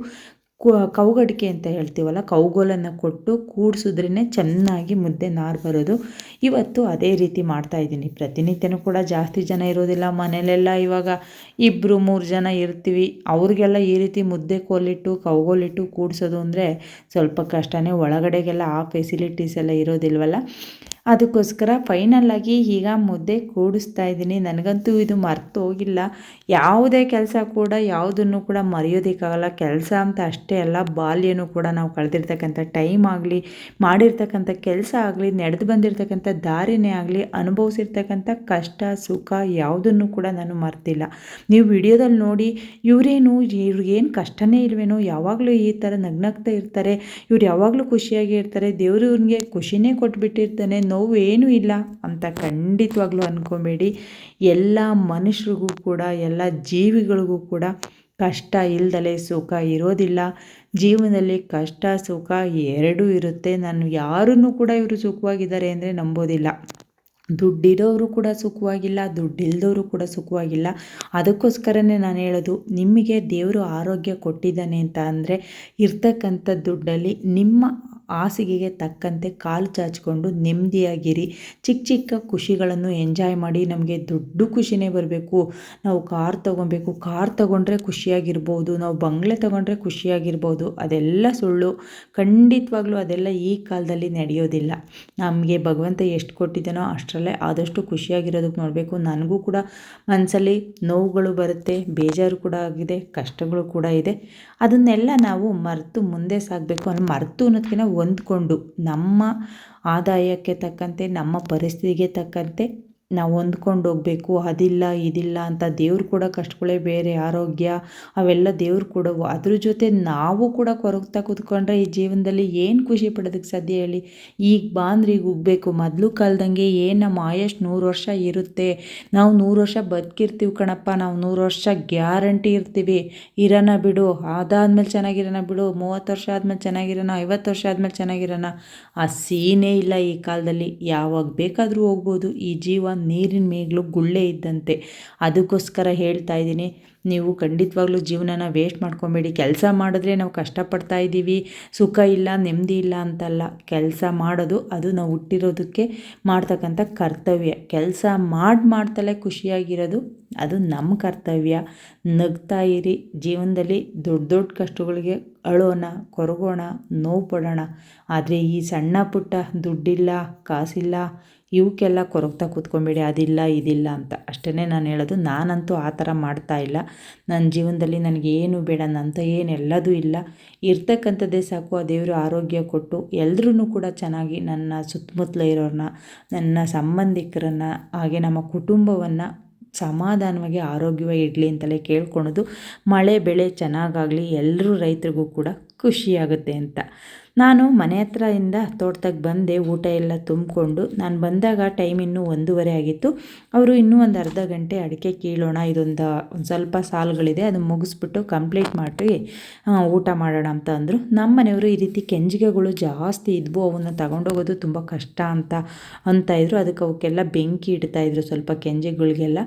ಕೌಗಡಿಕೆ ಅಂತ ಹೇಳ್ತೀವಲ್ಲ, ಕೌಗೋಲನ್ನು ಕೊಟ್ಟು ಕೂಡಿಸಿದ್ರೇ ಚೆನ್ನಾಗಿ ಮುದ್ದೆ ನಾರು ಬರೋದು. ಇವತ್ತು ಅದೇ ರೀತಿ ಮಾಡ್ತಾಯಿದ್ದೀನಿ. ಪ್ರತಿನಿತ್ಯನೂ ಕೂಡ ಜಾಸ್ತಿ ಜನ ಇರೋದಿಲ್ಲ ಮನೇಲೆಲ್ಲ. ಇವಾಗ 2-3 ಜನ ಇರ್ತೀವಿ. ಅವ್ರಿಗೆಲ್ಲ ಈ ರೀತಿ ಮುದ್ದೆ ಕೋಲಿಟ್ಟು ಕೌಗೋಲಿಟ್ಟು ಕೂಡಿಸೋದು ಅಂದರೆ ಸ್ವಲ್ಪ ಕಷ್ಟನೇ. ಒಳಗಡೆಗೆಲ್ಲ ಆ ಫೆಸಿಲಿಟೀಸ್ ಎಲ್ಲ ಇರೋದಿಲ್ವಲ್ಲ. ಅದಕ್ಕೋಸ್ಕರ ಫೈನಲ್ಲಾಗಿ ಈಗ ಮುದ್ದೆ ಕೂಡಿಸ್ತಾ ಇದ್ದೀನಿ. ನನಗಂತೂ ಇದು ಮರ್ತು ಹೋಗಿಲ್ಲ. ಯಾವುದೇ ಕೆಲಸ ಕೂಡ ಯಾವುದನ್ನು ಕೂಡ ಮರೆಯೋದಕ್ಕಾಗಲ್ಲ. ಕೆಲಸ ಅಂತ ಅಷ್ಟೇ ಅಲ್ಲ, ಬಾಲ್ಯನೂ ಕೂಡ ನಾವು ಕಳೆದಿರ್ತಕ್ಕಂಥ ಟೈಮ್ ಆಗಲಿ, ಮಾಡಿರ್ತಕ್ಕಂಥ ಕೆಲಸ ಆಗಲಿ, ನಡೆದು ಬಂದಿರತಕ್ಕಂಥ ದಾರಿನೇ ಆಗಲಿ, ಅನುಭವಿಸಿರ್ತಕ್ಕಂಥ ಕಷ್ಟ ಸುಖ ಯಾವುದನ್ನು ಕೂಡ ನಾನು ಮರ್ತಿಲ್ಲ. ನೀವು ವಿಡಿಯೋದಲ್ಲಿ ನೋಡಿ ಇವ್ರಿಗೇನು ಕಷ್ಟನೇ ಇಲ್ವೇನೋ, ಯಾವಾಗಲೂ ಈ ಥರ ನಗ್ನಗ್ತಾ ಇರ್ತಾರೆ, ಇವ್ರು ಯಾವಾಗಲೂ ಖುಷಿಯಾಗಿ ಇರ್ತಾರೆ, ದೇವರು ಇವ್ರಿಗೆ ಖುಷಿನೇ ಕೊಟ್ಬಿಟ್ಟಿರ್ತಾನೆ, ನೋವು ಏನೂ ಇಲ್ಲ ಅಂತ ಖಂಡಿತವಾಗ್ಲೂ ಅಂದ್ಕೊಬೇಡಿ. ಎಲ್ಲ ಮನುಷ್ಯರಿಗೂ ಕೂಡ, ಎಲ್ಲ ಜೀವಿಗಳಿಗೂ ಕೂಡ ಕಷ್ಟ ಇಲ್ದಲೆ ಸುಖ ಇರೋದಿಲ್ಲ. ಜೀವನದಲ್ಲಿ ಕಷ್ಟ ಸುಖ ಎರಡೂ ಇರುತ್ತೆ. ನಾನು ಯಾರನ್ನೂ ಕೂಡ ಇವರು ಸುಖವಾಗಿದ್ದಾರೆ ಅಂದರೆ ನಂಬೋದಿಲ್ಲ. ದುಡ್ಡಿರೋರು ಕೂಡ ಸುಖವಾಗಿಲ್ಲ, ದುಡ್ಡಿಲ್ದವರು ಕೂಡ ಸುಖವಾಗಿಲ್ಲ. ಅದಕ್ಕೋಸ್ಕರನೇ ನಾನು ಹೇಳೋದು, ನಿಮಗೆ ದೇವರು ಆರೋಗ್ಯ ಕೊಟ್ಟಿದ್ದಾನೆ ಅಂತ ಅಂದರೆ ಇರ್ತಕ್ಕಂಥ ದುಡ್ಡಲ್ಲಿ ನಿಮ್ಮ ಹಾಸಿಗೆಗೆ ತಕ್ಕಂತೆ ಕಾಲು ಚಾಚಿಕೊಂಡು ನೆಮ್ಮದಿಯಾಗಿರಿ. ಚಿಕ್ಕ ಚಿಕ್ಕ ಖುಷಿಗಳನ್ನು ಎಂಜಾಯ್ ಮಾಡಿ. ನಮಗೆ ದೊಡ್ಡ ಖುಷಿನೇ ಬರಬೇಕು, ನಾವು ಕಾರ್ ತೊಗೊಬೇಕು, ಕಾರ್ ತೊಗೊಂಡ್ರೆ ಖುಷಿಯಾಗಿರ್ಬೋದು, ನಾವು ಬಂಗ್ಲೆ ತೊಗೊಂಡ್ರೆ ಖುಷಿಯಾಗಿರ್ಬೋದು, ಅದೆಲ್ಲ ಸುಳ್ಳು. ಖಂಡಿತವಾಗ್ಲೂ ಅದೆಲ್ಲ ಈ ಕಾಲದಲ್ಲಿ ನಡೆಯೋದಿಲ್ಲ. ನಮಗೆ ಭಗವಂತ ಎಷ್ಟು ಕೊಟ್ಟಿದ್ದಾನೋ ಅಷ್ಟರಲ್ಲೇ ಆದಷ್ಟು ಖುಷಿಯಾಗಿರೋದಕ್ಕೆ ನೋಡಬೇಕು. ನನಗೂ ಕೂಡ ಮನಸ್ಸಲ್ಲಿ ನೋವುಗಳು ಬರುತ್ತೆ, ಬೇಜಾರು ಕೂಡ ಆಗಿದೆ, ಕಷ್ಟಗಳು ಕೂಡ ಇದೆ. ಅದನ್ನೆಲ್ಲ ನಾವು ಮರೆತು ಮುಂದೆ ಸಾಗಬೇಕು. ಅಲ್ಲಿ ಮರೆತು ಅನ್ನೋದಕ್ಕಿಂತ ಹೊಂದ್ಕೊಂಡು ನಮ್ಮ ಆದಾಯಕ್ಕೆ ತಕ್ಕಂತೆ, ನಮ್ಮ ಪರಿಸ್ಥಿತಿಗೆ ತಕ್ಕಂತೆ ನಾವು ಹೊಂದ್ಕೊಂಡು ಹೋಗಬೇಕು. ಅದಿಲ್ಲ ಇದಿಲ್ಲ ಅಂತ ದೇವ್ರು ಕೂಡ ಕಷ್ಟಗಳೇ ಬೇರೆ, ಆರೋಗ್ಯ ಅವೆಲ್ಲ ದೇವ್ರು ಕೊಡವು. ಅದ್ರ ಜೊತೆ ನಾವು ಕೂಡ ಕೊರಗ್ತಾ ಕೂತ್ಕೊಂಡ್ರೆ ಈ ಜೀವನದಲ್ಲಿ ಏನು ಖುಷಿ ಪಡೋದಕ್ಕೆ ಸಾಧ್ಯ ಹೇಳಿ? ಈಗ ಬಾಂದ್ರೆ ಈಗ ಹೋಗ್ಬೇಕು. ಮೊದಲು ಕಾಲ್ದಂಗೆ ಏನು ನಮ್ಮ ಆಯಷ್ಟು 100 ವರ್ಷ ಇರುತ್ತೆ, ನಾವು 100 ವರ್ಷ ಬದುಕಿರ್ತೀವಿ ಕಣಪ್ಪ, ನಾವು 100 ವರ್ಷ ಗ್ಯಾರಂಟಿ ಇರ್ತೀವಿ, ಇರೋಣ ಬಿಡು, ಅದಾದ್ಮೇಲೆ ಚೆನ್ನಾಗಿರೋಣ ಬಿಡು, 30 ವರ್ಷ ಆದಮೇಲೆ ಚೆನ್ನಾಗಿರೋಣ, 50 ವರ್ಷ ಆದಮೇಲೆ ಚೆನ್ನಾಗಿರೋಣ, ಆ ಸೀನೇ ಇಲ್ಲ ಈ ಕಾಲದಲ್ಲಿ. ಯಾವಾಗ ಬೇಕಾದರೂ ಹೋಗ್ಬೋದು. ಈ ಜೀವ ನೀರಿನ ಮೇಗ್ಲು ಗುಳ್ಳೆ ಇದ್ದಂತೆ. ಅದಕ್ಕೋಸ್ಕರ ಹೇಳ್ತಾ ಇದ್ದೀನಿ, ನೀವು ಖಂಡಿತವಾಗ್ಲೂ ಜೀವನನ ವೇಸ್ಟ್ ಮಾಡ್ಕೊಬೇಡಿ. ಕೆಲಸ ಮಾಡಿದ್ರೆ ನಾವು ಕಷ್ಟಪಡ್ತಾ ಇದ್ದೀವಿ, ಸುಖ ಇಲ್ಲ ನೆಮ್ಮದಿ ಇಲ್ಲ ಅಂತಲ್ಲ. ಕೆಲಸ ಮಾಡೋದು ಅದು ನಾವು ಹುಟ್ಟಿರೋದಕ್ಕೆ ಮಾಡ್ತಕ್ಕಂಥ ಕರ್ತವ್ಯ. ಕೆಲಸ ಮಾಡ್ತಲೇ ಖುಷಿಯಾಗಿರೋದು ಅದು ನಮ್ಮ ಕರ್ತವ್ಯ. ನಗ್ತಾ ಇರಿ. ಜೀವನದಲ್ಲಿ ದೊಡ್ಡ ದೊಡ್ಡ ಕಷ್ಟಗಳಿಗೆ ಅಳೋಣ, ಕೊರಗೋಣ, ನೋವು ಪಡೋಣ. ಆದರೆ ಈ ಸಣ್ಣ ಪುಟ್ಟ ದುಡ್ಡಿಲ್ಲ, ಕಾಸಿಲ್ಲ, ಇವಕ್ಕೆಲ್ಲ ಕೊರಗ್ತಾ ಕೂತ್ಕೊಂಬೇಡಿ, ಅದಿಲ್ಲ ಇದಿಲ್ಲ ಅಂತ. ಅಷ್ಟೇ ನಾನು ಹೇಳೋದು. ನಾನಂತೂ ಆ ಥರ ಮಾಡ್ತಾ ಇಲ್ಲ. ನನ್ನ ಜೀವನದಲ್ಲಿ ನನಗೇನು ಬೇಡ, ನಂತ ಏನೆಲ್ಲದೂ ಇಲ್ಲ, ಇರ್ತಕ್ಕಂಥದ್ದೇ ಸಾಕು. ಆ ದೇವರು ಆರೋಗ್ಯ ಕೊಟ್ಟು ಎಲ್ಲರೂ ಕೂಡ ಚೆನ್ನಾಗಿ, ನನ್ನ ಸುತ್ತಮುತ್ತಲ ಇರೋರನ್ನ, ನನ್ನ ಸಂಬಂಧಿಕರನ್ನು, ಹಾಗೆ ನಮ್ಮ ಕುಟುಂಬವನ್ನು ಸಮಾಧಾನವಾಗಿ ಆರೋಗ್ಯವಾಗಿ ಇಡಲಿ ಅಂತಲೇ ಕೇಳ್ಕೊಳೋದು. ಮಳೆ ಬೆಳೆ ಚೆನ್ನಾಗಾಗಲಿ, ಎಲ್ಲರೂ ರೈತರಿಗೂ ಕೂಡ ಖುಷಿಯಾಗುತ್ತೆ ಅಂತ. ನಾನು ಮನೆ ಹತ್ರದಿಂದ ತೋಟದಾಗ ಬಂದೆ, ಊಟ ಎಲ್ಲ ತುಂಬಿಕೊಂಡು. ನಾನು ಬಂದಾಗ ಟೈಮ್ ಇನ್ನೂ 1:30 ಆಗಿತ್ತು. ಅವರು ಇನ್ನೂ ಒಂದು ಅರ್ಧ ಗಂಟೆ ಅಡಿಕೆ ಕೀಳೋಣ, ಒಂದು ಸ್ವಲ್ಪ ಸಾಲುಗಳಿದೆ, ಅದು ಮುಗಿಸ್ಬಿಟ್ಟು ಕಂಪ್ಲೀಟ್ ಮಾಡಿ ಊಟ ಮಾಡೋಣ ಅಂತ ಅಂದರು. ನಮ್ಮ ಮನೆಯವರು ಈ ರೀತಿ ಕೆಂಜಿಗೆಗಳು ಜಾಸ್ತಿ ಇದ್ವು, ಅವನ್ನ ತಗೊಂಡೋಗೋದು ತುಂಬ ಕಷ್ಟ ಅಂತಾಯಿದ್ರು. ಅದಕ್ಕೆ ಅವಕ್ಕೆಲ್ಲ ಬೆಂಕಿ ಇಡ್ತಾಯಿದ್ರು ಸ್ವಲ್ಪ ಕೆಂಜಿಗಳಿಗೆಲ್ಲ.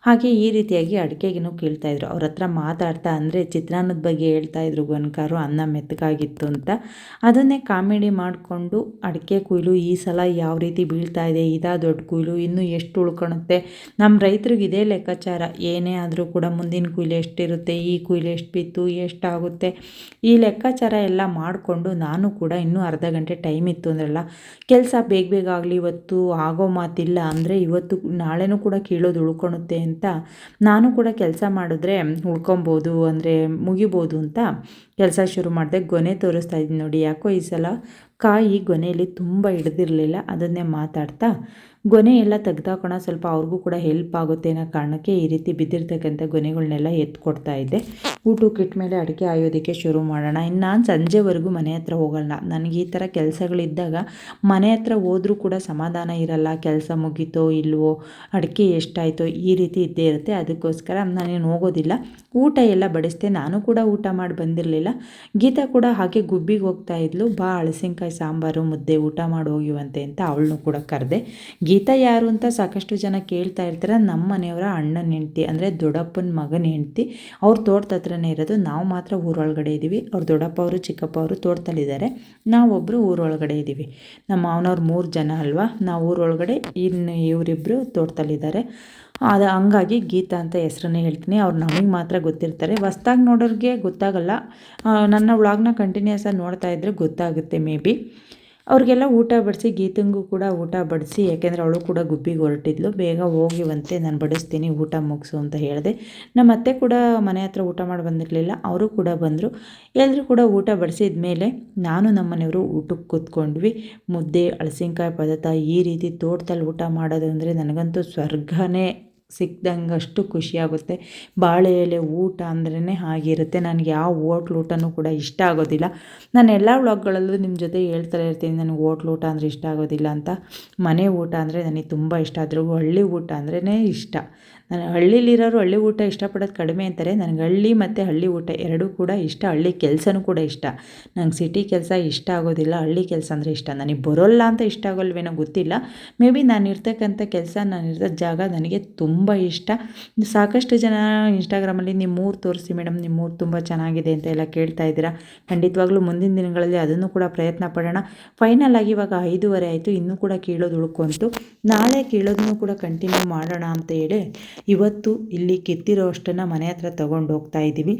ಹಾಗೆ ಈ ರೀತಿಯಾಗಿ ಅಡಿಕೆಗೂ ಕೀಳ್ತಾಯಿದ್ರು. ಅವ್ರ ಹತ್ರ ಮಾತಾಡ್ತಾ, ಅಂದರೆ ಚಿತ್ರಾನ್ನದ ಬಗ್ಗೆ ಹೇಳ್ತಾಯಿದ್ರು. ಗೊನ್ಕಾರು ಅನ್ನ ಮೆತ್ತಗಾಗಿತ್ತು ಅಂತ. ಅದನ್ನೇ ಕಾಮಿಡಿ ಮಾಡಿಕೊಂಡು ಅಡಿಕೆ ಕುಯ್ಲು ಈ ಸಲ ಯಾವ ರೀತಿ ಬೀಳ್ತಾ ಇದೆ, ಇದಾ ದೊಡ್ಡ ಕುಯ್ಲು, ಇನ್ನೂ ಎಷ್ಟು ಉಳ್ಕೊಳುತ್ತೆ, ನಮ್ಮ ರೈತರಿಗೆ ಇದೇ ಲೆಕ್ಕಾಚಾರ. ಏನೇ ಆದರೂ ಕೂಡ ಮುಂದಿನ ಕುಯ್ಲು ಎಷ್ಟಿರುತ್ತೆ, ಈ ಕುಯ್ಲು ಎಷ್ಟು ಬಿತ್ತು, ಎಷ್ಟಾಗುತ್ತೆ, ಈ ಲೆಕ್ಕಾಚಾರ ಎಲ್ಲ ಮಾಡಿಕೊಂಡು ನಾನು ಕೂಡ ಇನ್ನೂ ಅರ್ಧ ಗಂಟೆ ಟೈಮ್ ಇತ್ತು ಅಂದ್ರಲ್ಲ, ಕೆಲಸ ಬೇಗ ಆಗಲಿ, ಇವತ್ತು ಆಗೋ ಮಾತಿಲ್ಲ, ಅಂದರೆ ಇವತ್ತು ನಾಳೆನೂ ಕೂಡ ಕೀಳೋದು ಉಳ್ಕೊಳುತ್ತೆ ಅಂತ ನಾನು ಕೂಡ ಕೆಲಸ ಮಾಡಿದ್ರೆ ಉಳ್ಕೊಬೋದು, ಅಂದರೆ ಮುಗಿಬೋದು ಅಂತ ಕೆಲಸ ಶುರು ಮಾಡಿದೆ. ಗೊನೆ ತೋರಿಸ್ತಾ ಇದ್ದೀನಿ ನೋಡಿ. ಯಾಕೋ ಈ ಸಲ ಕಾಯಿ ಗೊನೆಯಲ್ಲಿ ತುಂಬ ಹಿಡ್ದಿರಲಿಲ್ಲ. ಅದನ್ನೇ ಮಾತಾಡ್ತಾ ಗೊನೆ ಎಲ್ಲ ತೆಗ್ದಾಕೋಣ, ಸ್ವಲ್ಪ ಅವ್ರಿಗೂ ಕೂಡ ಹೆಲ್ಪ್ ಆಗುತ್ತೆ ಅನ್ನೋ ಕಾರಣಕ್ಕೆ ಈ ರೀತಿ ಬಿದ್ದಿರ್ತಕ್ಕಂಥ ಗೊನೆಗಳನ್ನೆಲ್ಲ ಎತ್ಕೊಡ್ತಾ ಇದ್ದೆ. ಊಟಕ್ಕೆ ಇಟ್ಟ ಮೇಲೆ ಅಡಿಕೆ ಆಯೋದಕ್ಕೆ ಶುರು ಮಾಡೋಣ. ಇನ್ನು ನಾನು ಸಂಜೆವರೆಗೂ ಮನೆ ಹತ್ರ ಹೋಗಲ್ಲ. ನನಗೆ ಈ ಥರ ಕೆಲಸಗಳಿದ್ದಾಗ ಮನೆ ಹತ್ರ ಹೋದ್ರೂ ಕೂಡ ಸಮಾಧಾನ ಇರಲ್ಲ. ಕೆಲಸ ಮುಗೀತೋ ಇಲ್ವೋ, ಅಡಿಕೆ ಎಷ್ಟಾಯಿತೋ, ಈ ರೀತಿ ಇದ್ದೇ ಇರುತ್ತೆ. ಅದಕ್ಕೋಸ್ಕರ ನಾನೇನು ಹೋಗೋದಿಲ್ಲ. ಊಟ ಎಲ್ಲ ಬಡಿಸ್ದೆ. ನಾನು ಕೂಡ ಊಟ ಮಾಡಿ ಬಂದಿರಲಿಲ್ಲ. ಗೀತಾ ಕೂಡ ಹಾಗೆ ಗುಬ್ಬಿಗೆ ಹೋಗ್ತಾ ಇದ್ಲು. ಬಾ ಹಳಸಿನಕಾಯಿ ಸಾಂಬಾರು ಮುದ್ದೆ ಊಟ ಮಾಡಿ ಹೋಗಿವಂತೆ ಅಂತ ಅವಳನ್ನು ಕೂಡ ಕರೆದೆ. ಗೀತಾ ಯಾರು ಅಂತ ಸಾಕಷ್ಟು ಜನ ಕೇಳ್ತಾ ಇರ್ತಾರೆ. ನಮ್ಮ ಮನೆಯವರ ಅಣ್ಣನ ಹೆಂಡ್ತಿ, ಅಂದರೆ ದೊಡ್ಡಪ್ಪನ ಮಗನ ಹೆಂಡ್ತಿ. ಅವ್ರ ತೋಟದ ಹತ್ರನೇ ಇರೋದು. ನಾವು ಮಾತ್ರ ಊರೊಳಗಡೆ ಇದ್ದೀವಿ. ಅವ್ರ ದೊಡ್ಡಪ್ಪ ಅವರು ಚಿಕ್ಕಪ್ಪ ಅವರು ತೋಟದಲ್ಲಿದ್ದಾರೆ, ನಾವೊಬ್ಬರು ಊರೊಳಗಡೆ ಇದ್ದೀವಿ. ನಮ್ಮ ಮಾವನವ್ರು 3 ಜನ ಅಲ್ವಾ, ನಾವು ಊರೊಳಗಡೆ, ಇನ್ನು ಇವರಿಬ್ಬರು ತೋಟದಲ್ಲಿದ್ದಾರೆ. ಅದು ಹಂಗಾಗಿ ಗೀತಾ ಅಂತ ಹೆಸ್ರನ್ನೇ ಹೇಳ್ತೀನಿ. ಅವ್ರು ನಮಗೆ ಮಾತ್ರ ಗೊತ್ತಿರ್ತಾರೆ, ಹೊಸ್ದಾಗಿ ನೋಡೋರಿಗೆ ಗೊತ್ತಾಗಲ್ಲ. ನನ್ನ ವ್ಲಾಗ್ನ ಕಂಟಿನ್ಯೂಸ್ ಆಗಿ ನೋಡ್ತಾ ಇದ್ದರೆ ಗೊತ್ತಾಗುತ್ತೆ ಮೇ ಬಿ. ಅವ್ರಿಗೆಲ್ಲ ಊಟ ಬಡಿಸಿ ಗೀತಂಗೂ ಕೂಡ ಊಟ ಬಡಿಸಿ, ಯಾಕೆಂದರೆ ಅವಳು ಕೂಡ ಗುಬ್ಬಿಗೆ ಹೊರಟಿದ್ಲು. ಬೇಗ ಹೋಗಿವಂತೆ, ನಾನು ಬಡಿಸ್ತೀನಿ, ಊಟ ಮುಗಿಸು ಅಂತ ಹೇಳಿದೆ. ನಮ್ಮ ಅತ್ತೆ ಕೂಡ ಮನೆ ಹತ್ರ ಊಟ ಮಾಡಿ ಬಂದಿರಲಿಲ್ಲ, ಅವರು ಕೂಡ ಬಂದರು. ಎಲ್ಲರೂ ಕೂಡ ಊಟ ಬಡಿಸಿದ ಮೇಲೆ ನಾನು ನಮ್ಮ ಮನೆಯವರು ಊಟಕ್ಕೆ ಕೂತ್ಕೊಂಡ್ವಿ. ಮುದ್ದೆ, ಹಲಸಿನಕಾಯಿ ಪದಾರ್ಥ, ಈ ರೀತಿ ತೋಟದಲ್ಲಿ ಊಟ ಮಾಡೋದು ಅಂದರೆ ನನಗಂತೂ ಸ್ವರ್ಗನೇ ಸಿಕ್ದಂಗೆ ಅಷ್ಟು ಖುಷಿಯಾಗುತ್ತೆ. ಬಾಳೆ ಎಲೆ ಊಟ ಅಂದ್ರೇ ಹಾಗಿರುತ್ತೆ. ನನಗೆ ಯಾವ ಹೋಟ್ಲ್ ಊಟನೂ ಕೂಡ ಇಷ್ಟ ಆಗೋದಿಲ್ಲ. ನಾನು ಎಲ್ಲ ವ್ಲಾಗ್ಗಳಲ್ಲೂ ನಿಮ್ಮ ಜೊತೆ ಹೇಳ್ತಾನೆ ಇರ್ತೀನಿ, ನನಗೆ ಹೋಟ್ಲ್ ಊಟ ಅಂದರೆ ಇಷ್ಟ ಆಗೋದಿಲ್ಲ ಅಂತ. ಮನೆ ಊಟ ಅಂದರೆ ನನಗೆ ತುಂಬ ಇಷ್ಟ. ಅದ್ರಿಗೂ ಹಳ್ಳಿ ಊಟ ಅಂದ್ರೇ ಇಷ್ಟ. ನಾನು ಹಳ್ಳೀಲಿರೋರು ಹಳ್ಳಿ ಊಟ ಇಷ್ಟಪಡೋದು ಕಡಿಮೆ ಅಂತಾರೆ. ನನಗೆ ಹಳ್ಳಿ ಮತ್ತು ಹಳ್ಳಿ ಊಟ ಎರಡೂ ಕೂಡ ಇಷ್ಟ. ಹಳ್ಳಿ ಕೆಲಸನೂ ಕೂಡ ಇಷ್ಟ. ನಂಗೆ ಸಿಟಿ ಕೆಲಸ ಇಷ್ಟ ಆಗೋದಿಲ್ಲ, ಹಳ್ಳಿ ಕೆಲಸ ಅಂದರೆ ಇಷ್ಟ. ನನಗೆ ಬರೋಲ್ಲ ಅಂತ ಇಷ್ಟ ಆಗೋಲ್ವೇನೋ ಗೊತ್ತಿಲ್ಲ. ಮೇ ಬಿ ನಾನು ಇರ್ತಕ್ಕಂಥ ಕೆಲಸ, ನಾನು ಇರೋ ಜಾಗ ನನಗೆ ತುಂಬ ಇಷ್ಟ. ಸಾಕಷ್ಟು ಜನ ಇನ್ಸ್ಟಾಗ್ರಾಮಲ್ಲಿ ನಿಮ್ಮೂರು ತೋರಿಸಿ ಮೇಡಮ್, ನಿಮ್ಮೂರು ತುಂಬ ಚೆನ್ನಾಗಿದೆ ಅಂತ ಎಲ್ಲ ಕೇಳ್ತಾ ಇದ್ದೀರಾ. ಖಂಡಿತವಾಗ್ಲೂ ಮುಂದಿನ ದಿನಗಳಲ್ಲಿ ಅದನ್ನು ಕೂಡ ಪ್ರಯತ್ನ ಪಡೋಣ. ಫೈನಲ್ ಆಗಿ ಇವಾಗ 5:30 ಆಯಿತು, ಇನ್ನೂ ಕೂಡ ಕೀಳೋದು ಉಳ್ಕೊಂತು. ನಾಳೆ ಕೀಳೋದನ್ನು ಕೂಡ ಕಂಟಿನ್ಯೂ ಮಾಡೋಣ ಅಂತ ಹೇಳಿ ಇವತ್ತು ಇಲ್ಲಿ ಕಿತ್ತಿರೋ ಅಷ್ಟನ್ನು ಮನೆ ಹತ್ರ ತೊಗೊಂಡು ಹೋಗ್ತಾ ಇದ್ದೀವಿ.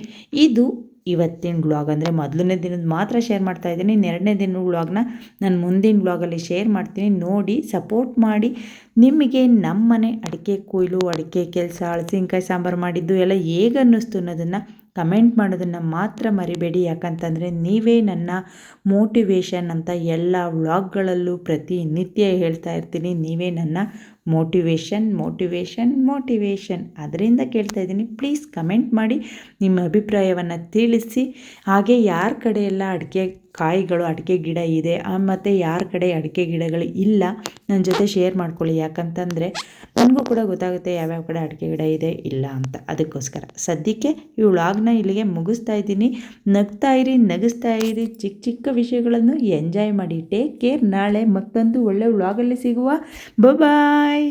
ಇದು ಇವತ್ತಿನ ವ್ಲಾಗ್. ಅಂದರೆ ಮೊದಲನೇ ದಿನದ ಮಾತ್ರ ಶೇರ್ ಮಾಡ್ತಾ ಇದ್ದೀನಿ. ಎರಡನೇ ದಿನದ ವ್ಲಾಗ್ನ ನಾನು ಮುಂದಿನ ವ್ಲಾಗಲ್ಲಿ ಶೇರ್ ಮಾಡ್ತೀನಿ. ನೋಡಿ ಸಪೋರ್ಟ್ ಮಾಡಿ. ನಿಮಗೆ ನಮ್ಮನೆ ಅಡಿಕೆ ಕೊಯ್ಲು, ಅಡಿಕೆ ಕೆಲಸ, ಹಲಸಿನಕಾಯಿ ಸಾಂಬಾರು ಮಾಡಿದ್ದು ಎಲ್ಲ ಹೇಗೆ ಅನ್ನಿಸ್ತು ಅನ್ನೋದನ್ನು ಕಮೆಂಟ್ ಮಾಡೋದನ್ನು ಮಾತ್ರ ಮರಿಬೇಡಿ. ಯಾಕಂತಂದರೆ ನೀವೇ ನನ್ನ ಮೋಟಿವೇಶನ್ ಅಂತ ಎಲ್ಲ ವ್ಲಾಗ್ಗಳಲ್ಲೂ ಪ್ರತಿನಿತ್ಯ ಹೇಳ್ತಾ ಇರ್ತೀನಿ. ನೀವೇ ನನ್ನ ಮೋಟಿವೇಶನ್ ಅದರಿಂದ ಕೇಳ್ತಾ ಇದ್ದೀನಿ. ಪ್ಲೀಸ್ ಕಮೆಂಟ್ ಮಾಡಿ, ನಿಮ್ಮ ಅಭಿಪ್ರಾಯವನ್ನು ತಿಳಿಸಿ. ಹಾಗೆ ಯಾರ ಕಡೆ ಎಲ್ಲ ಅಡಿಕೆ ಕಾಯಿಗಳು, ಅಡಿಕೆ ಗಿಡ ಇದೆ ಮತ್ತು ಯಾರ ಕಡೆ ಅಡಿಕೆ ಗಿಡಗಳು ಇಲ್ಲ, ನನ್ನ ಜೊತೆ ಶೇರ್ ಮಾಡ್ಕೊಳ್ಳಿ. ಯಾಕಂತಂದರೆ ನನಗೂ ಕೂಡ ಗೊತ್ತಾಗುತ್ತೆ ಯಾವ್ಯಾವ ಕಡೆ ಅಡಿಕೆ ಗಿಡ ಇದೆ ಇಲ್ಲ ಅಂತ. ಅದಕ್ಕೋಸ್ಕರ ಸದ್ಯಕ್ಕೆ ಈ ವ್ಲಾಗ್ನ ಇಲ್ಲಿಗೆ ಮುಗಿಸ್ತಾ ಇದ್ದೀನಿ. ನಗ್ತಾ ಇರಿ, ನಗಿಸ್ತಾ ಇರಿ, ಚಿಕ್ಕ ಚಿಕ್ಕ ವಿಷಯಗಳನ್ನು ಎಂಜಾಯ್ ಮಾಡಿ. Take care. ನಾಳೆ ಮತ್ತೊಂದು ಒಳ್ಳೆ ವ್ಲಾಗಲ್ಲಿ ಸಿಗುವ. ಬಾಯ್.